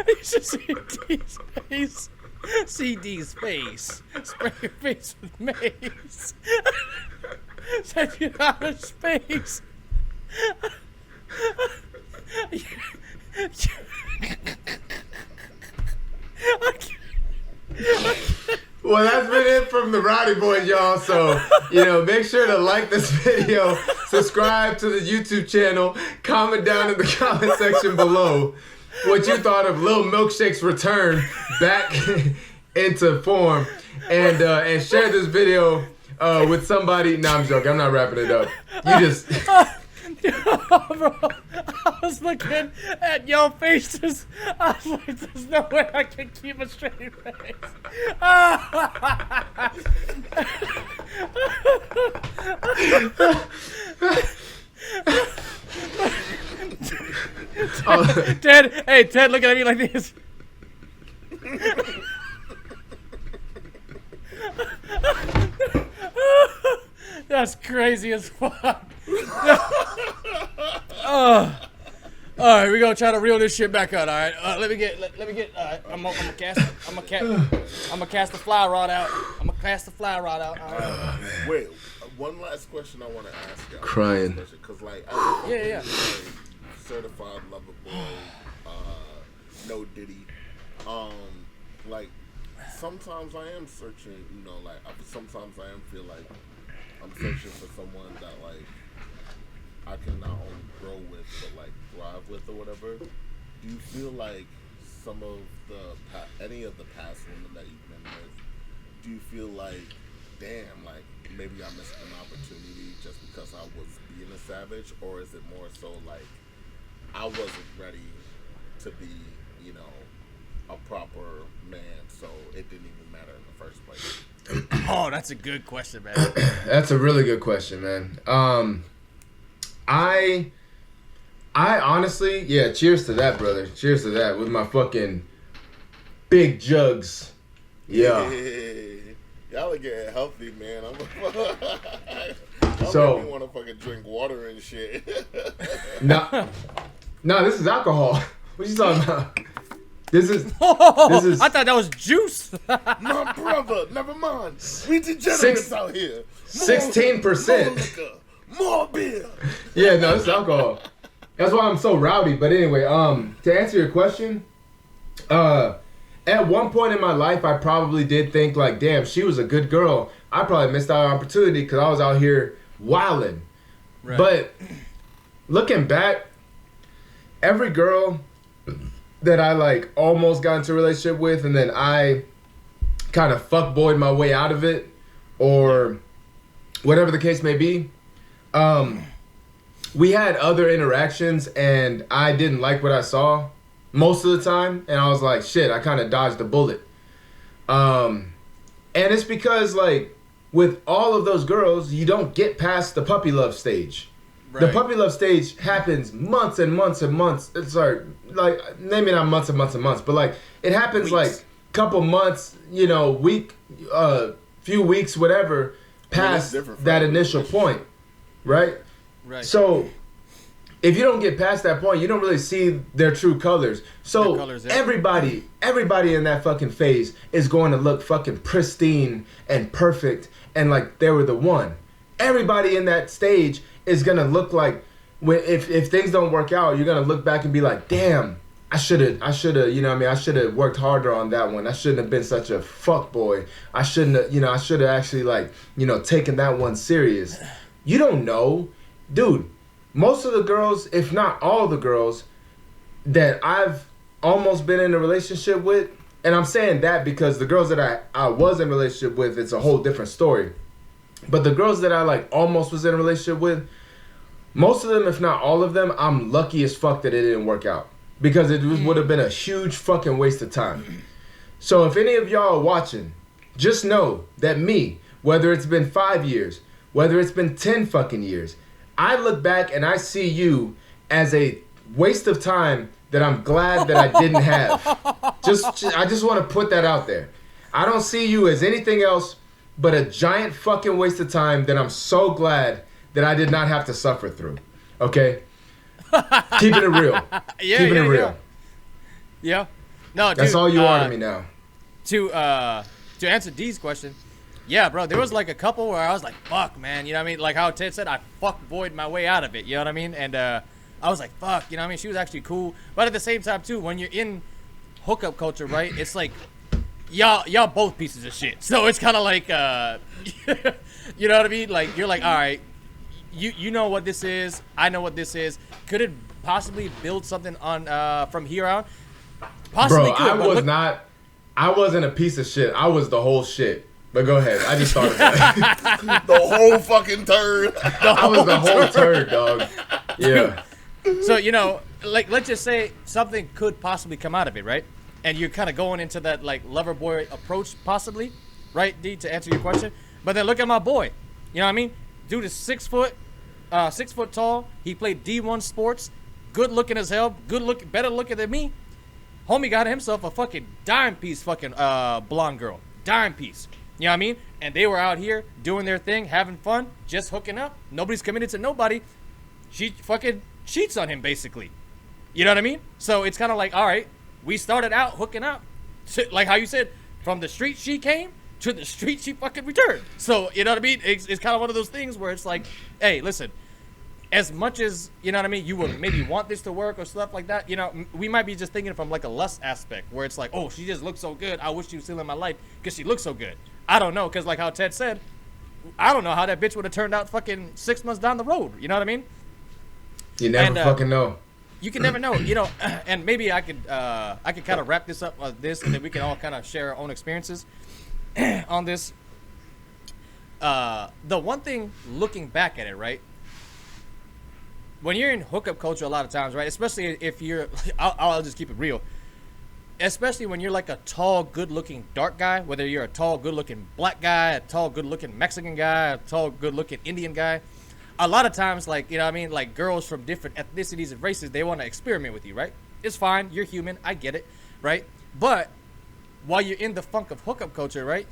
You should see D's face. See D's face. Spray your face with mace. Set you out of space. Well, that's been it from the Rowdy Boys, y'all. So, make sure to like this video, subscribe to the YouTube channel, comment down in the comment section below what you thought of Lil Milkshake's return back into form, and share this video with somebody. Nah, I'm joking. I'm not wrapping it up. You just. Bro, I was looking at your faces. I was like, there's no way I can keep a straight face. Ted, looking at me like this. That's crazy as fuck. All right, we're gonna try to reel this shit back out. All right, let me get. All right, I'm gonna cast the fly rod out. I'm gonna cast the fly rod out. All right. Wait, one last question I want to ask y'all. Crying. Because Yeah. certified lover boy, no Diddy. Like sometimes I am searching, like sometimes I am feel like I'm searching for someone that like I can not only grow with but like thrive with or whatever. Do you feel like some of any of the past women that you've been with, do you feel like, damn, like maybe I missed an opportunity just because I was being a savage, or is it more so like I wasn't ready to be, a proper man, so it didn't even matter in the first place? Oh, that's a good question, man. That's a really good question, man. I honestly, yeah, cheers to that, brother. Cheers to that with my fucking big jugs. Yeah. Y'all are getting healthy, man. So, make me want to fucking drink water and shit. No, this is alcohol. What you talking about? This is. I thought that was juice. My brother, never mind. We degenerates out here. 16%. More liquor, more beer. Yeah, no, it's alcohol. That's why I'm so rowdy. But anyway, to answer your question, at one point in my life, I probably did think like, damn, she was a good girl. I probably missed out on opportunity because I was out here wilding. Right. But looking back, every girl that I like almost got into a relationship with, and then I kind of fuckboyed my way out of it, or whatever the case may be. We had other interactions, and I didn't like what I saw most of the time, and I was like, shit, I kind of dodged a bullet. And it's because, like, with all of those girls, you don't get past the puppy love stage. Right. The puppy love stage happens months and months and months. Sorry, like, maybe not months and months and months, but, like, it happens, like, couple months, week, few weeks, whatever, past that initial point, right? Right. So, if you don't get past that point, you don't really see their true colors. So, everybody in that fucking phase is going to look fucking pristine and perfect and like they were the one. Everybody in that stage is going to look like, if things don't work out, you're going to look back and be like, damn, I should have, I should have worked harder on that one. I shouldn't have been such a fuck boy. I shouldn't have, I should have actually taken that one serious. You don't know. Dude, most of the girls, if not all the girls that I've almost been in a relationship with, and I'm saying that because the girls that I was in a relationship with, it's a whole different story. But the girls that I like almost was in a relationship with, most of them, if not all of them, I'm lucky as fuck that it didn't work out. Because it would have been a huge fucking waste of time. So if any of y'all are watching, just know that me, whether it's been 5 years, whether it's been 10 fucking years, I look back and I see you as a waste of time that I'm glad that I didn't have. I just want to put that out there. I don't see you as anything else but a giant fucking waste of time that I'm so glad that I did not have to suffer through. Okay? Keeping it real. Keeping it real. Yeah. No, dude, that's all you are to me now. To answer D's question, yeah, bro, there was like a couple where I was like, fuck, man, you know what I mean? Like how Ted said, I fuckboyed my way out of it, you know what I mean? And I was like, fuck, you know what I mean? She was actually cool. But at the same time, too, when you're in hookup culture, right, it's like, y'all both pieces of shit. So it's kind of like, you know what I mean? Like, you're like, all right, you know what this is. I know what this is. Could it possibly build something on from here on? Possibly. Bro, I wasn't a piece of shit. I was the whole shit. But go ahead. I just started that. The whole fucking turd. I was the whole turd, dog. Yeah. So, like, let's just say something could possibly come out of it, right? And you're kind of going into that, like, lover boy approach, possibly, right, D, to answer your question? But then look at my boy. You know what I mean? Dude is 6 foot tall. He played D1 sports. Good looking as hell. Better looking than me. Homie got himself a fucking dime piece fucking blonde girl. Dime piece. You know what I mean? And they were out here doing their thing, having fun, just hooking up. Nobody's committed to nobody. She fucking cheats on him, basically. You know what I mean? So it's kind of like, all right, we started out hooking up. Like how you said, from the street she came to the street she fucking returned. So, you know what I mean? It's kind of one of those things where it's like, hey, listen, as much as, you know what I mean, you would maybe want this to work or stuff like that, you know, we might be just thinking from like a lust aspect where it's like, oh, she just looks so good. I wish she was still in my life because she looks so good. I don't know, because like how Ted said, I don't know how that bitch would have turned out fucking 6 months down the road. You know what I mean? You never fucking know. You can never know, you know, and maybe I could kind of wrap this up on this, and then we can all kind of share our own experiences on this. The one thing, looking back at it, right? When you're in hookup culture a lot of times, right? Especially if you're, I'll just keep it real. Especially when you're like a tall, good-looking dark guy, whether you're a tall, good-looking black guy, a tall, good-looking Mexican guy, a tall, good-looking Indian guy. A lot of times, like, you know what I mean? Like, girls from different ethnicities and races, they want to experiment with you, right? It's fine. You're human. I get it, right? But while you're in the funk of hookup culture, right?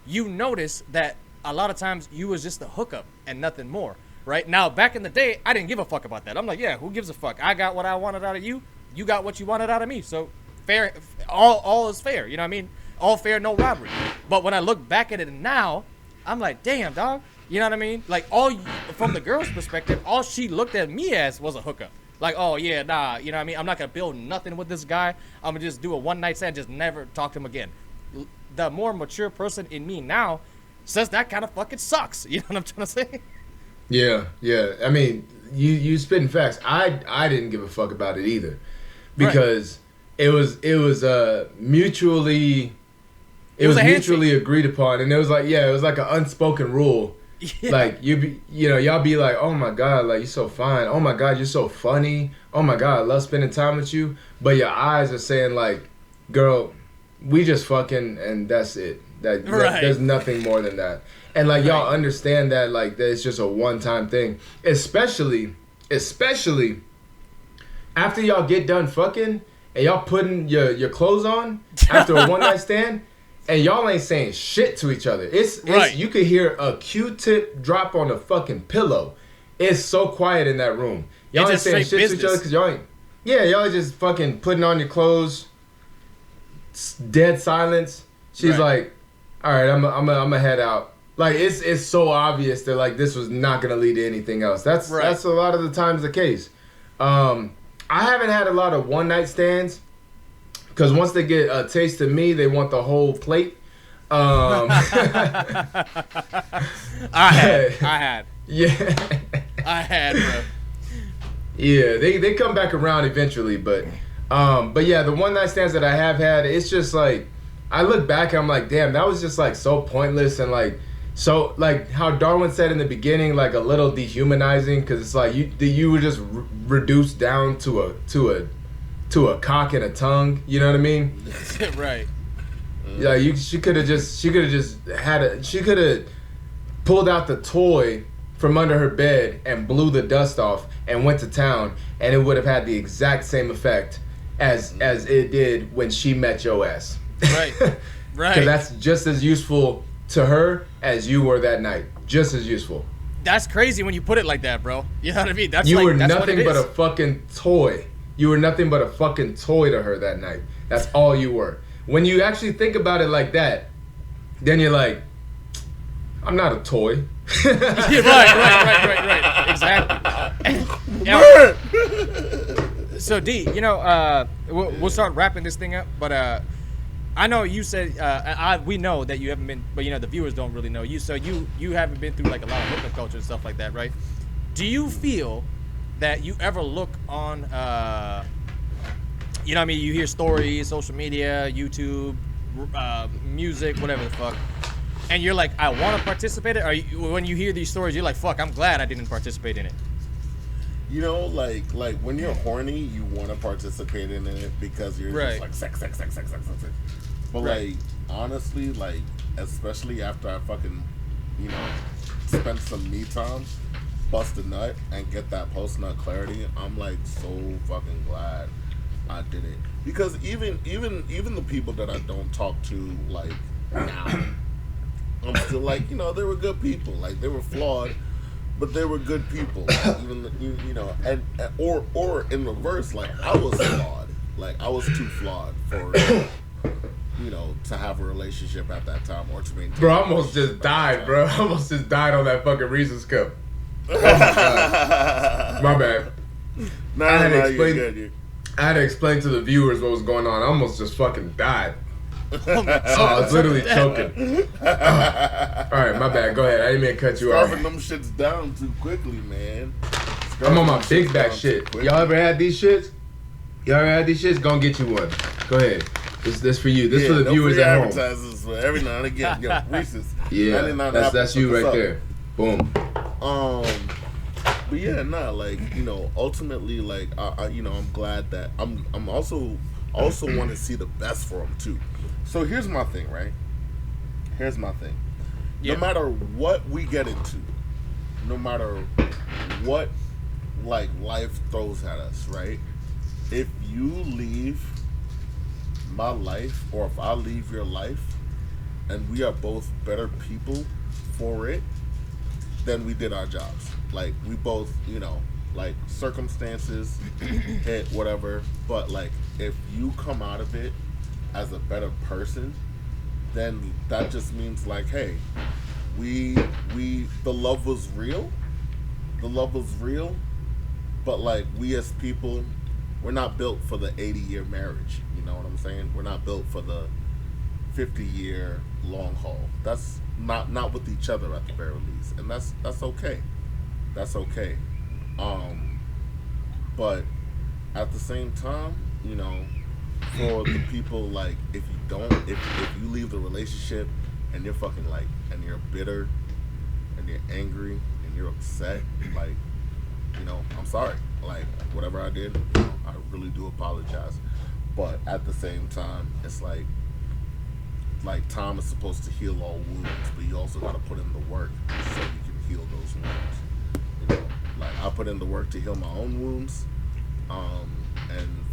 You notice that a lot of times you was just a hookup and nothing more. Right now, back in the day, I didn't give a fuck about that. I'm like, yeah, who gives a fuck? I got what I wanted out of you. You got what you wanted out of me. So fair, all is fair. You know what I mean? All fair, no robbery. But when I look back at it now, I'm like, damn, dog. You know what I mean? Like, from the girl's perspective, all she looked at me as was a hookup. Like, oh yeah, nah. You know what I mean? I'm not gonna build nothing with this guy. I'm gonna just do a one night stand, just never talk to him again. The more mature person in me now says that kind of fucking sucks. You know what I'm trying to say? Yeah. I mean, you spitting facts. I didn't give a fuck about it either, because it was mutually agreed upon, and it was like an unspoken rule. Yeah. Like y'all be like, oh my god, like you're so fine. Oh my god, you're so funny. Oh my god, I love spending time with you. But your eyes are saying like, girl, we just fucking, and that's it. There's nothing more than that. And like y'all understand that like that it's just a one-time thing, especially after y'all get done fucking and y'all putting your clothes on after a one night stand, and y'all ain't saying shit to each other. It's you could hear a Q-tip drop on a fucking pillow. It's so quiet in that room. Y'all ain't saying shit to each other because y'all ain't just fucking putting on your clothes. Dead silence. She's like, all right, I'm gonna head out. Like it's so obvious that like this was not gonna lead to anything else. That's a lot of the times the case. I haven't had a lot of one night stands because once they get a taste of me, they want the whole plate. I had. Yeah. I had, bro. Yeah, they come back around eventually, but yeah, the one night stands that I have had, it's just like I look back and I'm like, damn, that was just like so pointless and like. So, like how Darwin said in the beginning, like a little dehumanizing, because it's like you were just reduced down to a cock and a tongue. You know what I mean? Right. Yeah, she could have pulled out the toy from under her bed and blew the dust off and went to town, and it would have had the exact same effect as it did when she met your ass. Right. Right. Because that's just as useful to her as you were that night. Just as useful. That's crazy when you put it like that, bro. You know what I mean? That's you were nothing but a fucking toy. You were nothing but a fucking toy to her that night. That's all you were. When you actually think about it like that, then you're like, I'm not a toy. Right. Exactly. So D, you know, we'll start wrapping this thing up, but I know you said we know that you haven't been, but you know the viewers don't really know you. So you haven't been through like a lot of hookup culture and stuff like that, right? Do you feel that you ever look on, you know what I mean? You hear stories, social media, YouTube, music, whatever the fuck, and you're like, I want to participate in it? Or when you hear these stories, you're like, fuck, I'm glad I didn't participate in it. You know, like when you're horny, you want to participate in it because you're just like sex. But like honestly, like especially after I fucking, you know, spend some me time, bust a nut and get that post nut clarity, I'm like so fucking glad I did it. Because even the people that I don't talk to like now, I'm still like, you know, they were good people. Like they were flawed, but they were good people. Like, even you know, and or in reverse, like I was flawed. Like I was too flawed for you know to have a relationship at that time or to maintain. Bro, I almost just died, bro. I almost just died on that fucking Reese's cup. My bad. No, I had to you're explain. good. I had to explain to the viewers what was going on. I almost just fucking died. Oh, man. I was literally choking. All right, my bad. Go ahead. I didn't mean to cut you off. Scarfing them shits down too quickly, man. I'm on my Scarfing big them back shits shit. down too quickly. Y'all ever had these shits? Gonna get you one. Go ahead. This for you. This for the no viewers free at home. advertisers for every now and again. Yo, Reese's. Yeah, 99 that's apples, you hook us right up. there. Boom. But yeah, nah, like, you know, ultimately, like, you know, I'm glad that I'm also want to see the best for him too. So here's my thing, right? Here's my thing. Yeah. No matter what we get into, no matter what, like, life throws at us, right? If you leave my life, or if I leave your life, and we are both better people for it, then we did our jobs. Like, we both, you know, like, circumstances hit, whatever, but, like, if you come out of it as a better person, then that just means, like, hey, the love was real, but, like, we as people, we're not built for the 80-year marriage, you know what I'm saying? We're not built for the 50-year long haul. That's not with each other at the very least, and that's okay. That's okay. But at the same time, you know, for the people, like, if you leave the relationship and you're fucking, like, and you're bitter and you're angry and you're upset, like, you know, I'm sorry. Like, whatever I did, you know, I really do apologize. But at the same time, it's like time is supposed to heal all wounds, but you also got to put in the work so you can heal those wounds. You know, like, I put in the work to heal my own wounds, and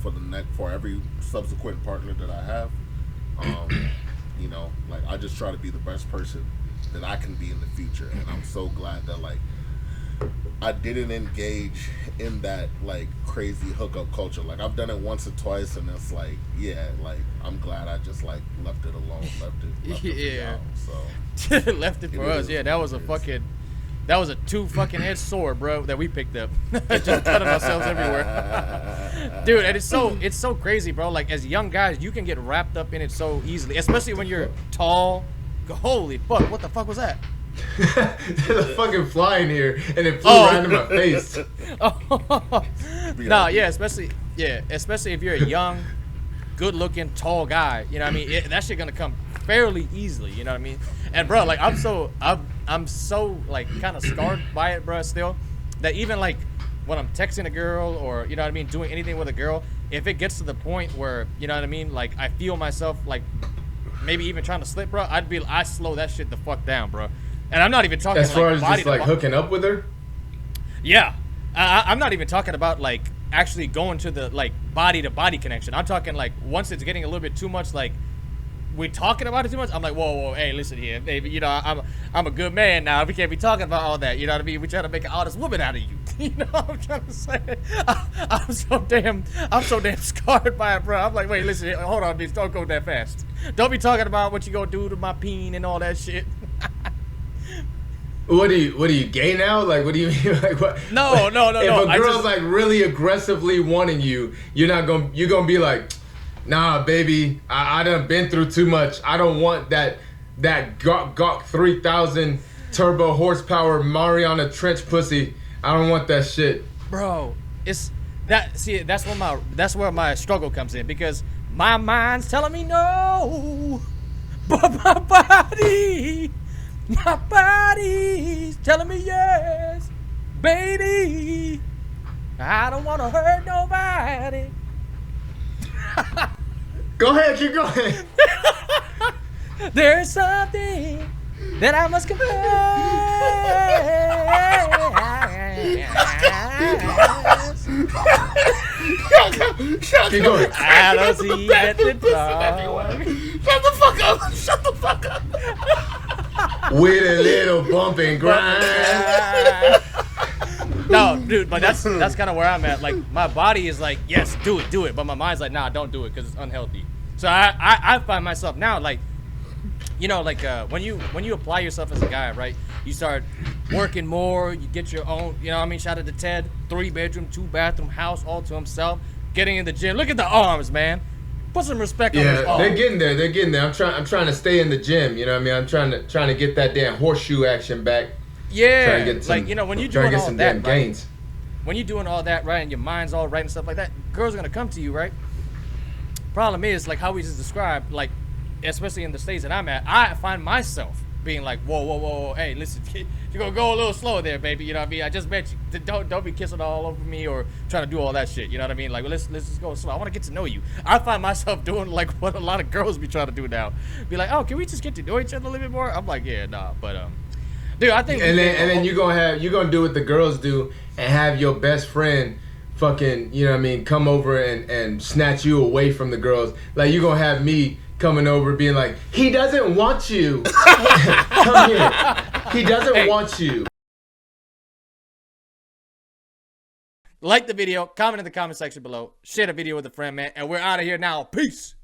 for every subsequent partner that I have, you know, like, I just try to be the best person that I can be in the future, and I'm so glad that, like, I didn't engage in that, like, crazy hookup culture. Like, I've done it once or twice, and it's like, yeah, like, I'm glad I just, like, left it alone, left it for Yeah. y'all, so. Left it for It us. is Yeah, what that was it a is. fucking. That was a 2 fucking edged sword, bro, that we picked up. Just cutting ourselves everywhere. Dude, and it's so crazy, bro. Like, as young guys, you can get wrapped up in it so easily, especially when you're tall. Holy fuck, what the fuck was that? There's a fucking fly in here, and it flew Oh. right in my face. Nah, yeah, especially if you're a young, good-looking, tall guy. You know what I mean? That shit gonna come fairly easily. You know what I mean? And bro, like, I'm so like kind of scarred by it, bro. Still, that even like when I'm texting a girl or, you know what I mean, doing anything with a girl, if it gets to the point where, you know what I mean, like, I feel myself like maybe even trying to slip, bro, I slow that shit the fuck down, bro. And I'm not even talking As far like as body just to like body. hooking up with her. Yeah, I'm not even talking about like actually going to the like body to body connection. I'm talking like once it's getting a little bit too much, like we're talking about it too much. I'm like, whoa, hey, listen here, baby. You know, I'm a good man now. We can't be talking about all that. You know what I mean? We trying to make an honest woman out of you. You know what I'm trying to say? I'm so damn scarred by it, bro. I'm like, wait, listen, hold on, bitch. Don't go that fast. Don't be talking about what you gonna do to my peen and all that shit. What are you gay now? Like, what do you mean? Like, what? No. If a I girl's just- like really aggressively wanting you, you're gonna be like, nah, baby, I done been through too much. I don't want that Gawk 3000 turbo horsepower Mariana Trench pussy. I don't want that shit. Bro, it's that. See, that's where my struggle comes in, because my mind's telling me no, but my body's telling me yes, baby. I don't want to hurt nobody. Go ahead, keep going. There's something that I must confess. Keep going. I don't see that the dog. Shut the fuck up. With a little bump and grind. No, dude, but that's kind of where I'm at. Like, my body is like, yes, do it, but my mind's like, nah, don't do it because it's unhealthy. So I find myself now, like, you know, like when you apply yourself as a guy, right? You start working more. You get your own, you know what I mean? Shout out to Ted, 3-bedroom, 2-bathroom house all to himself. Getting in the gym. Look at the arms, man. Put some respect on his arms. They're getting there. They're getting there. I'm trying to stay in the gym. You know what I mean? I'm trying to get that damn horseshoe action back. Yeah, Get some, like, you know, when you're doing all that, right? Gains. When you're doing all that, right, and your mind's all right and stuff like that, girls are gonna come to you, right? Problem is, like how we just described, like, especially in the states that I'm at, I find myself being like, whoa, hey, listen, you're gonna go a little slow there, baby. You know what I mean? I just bet you, don't be kissing all over me or trying to do all that shit. You know what I mean? Like, well, let's just go slow. I want to get to know you. I find myself doing like what a lot of girls be trying to do now. Be like, oh, can we just get to know each other a little bit more? I'm like, yeah, nah, but dude, I think. And then you're gonna do what the girls do and have your best friend fucking, you know what I mean, come over and snatch you away from the girls. Like, you're gonna have me coming over being like, he doesn't want you. Come here. He doesn't want you. Like the video, comment in the comment section below, share the video with a friend, man, and we're out of here now. Peace.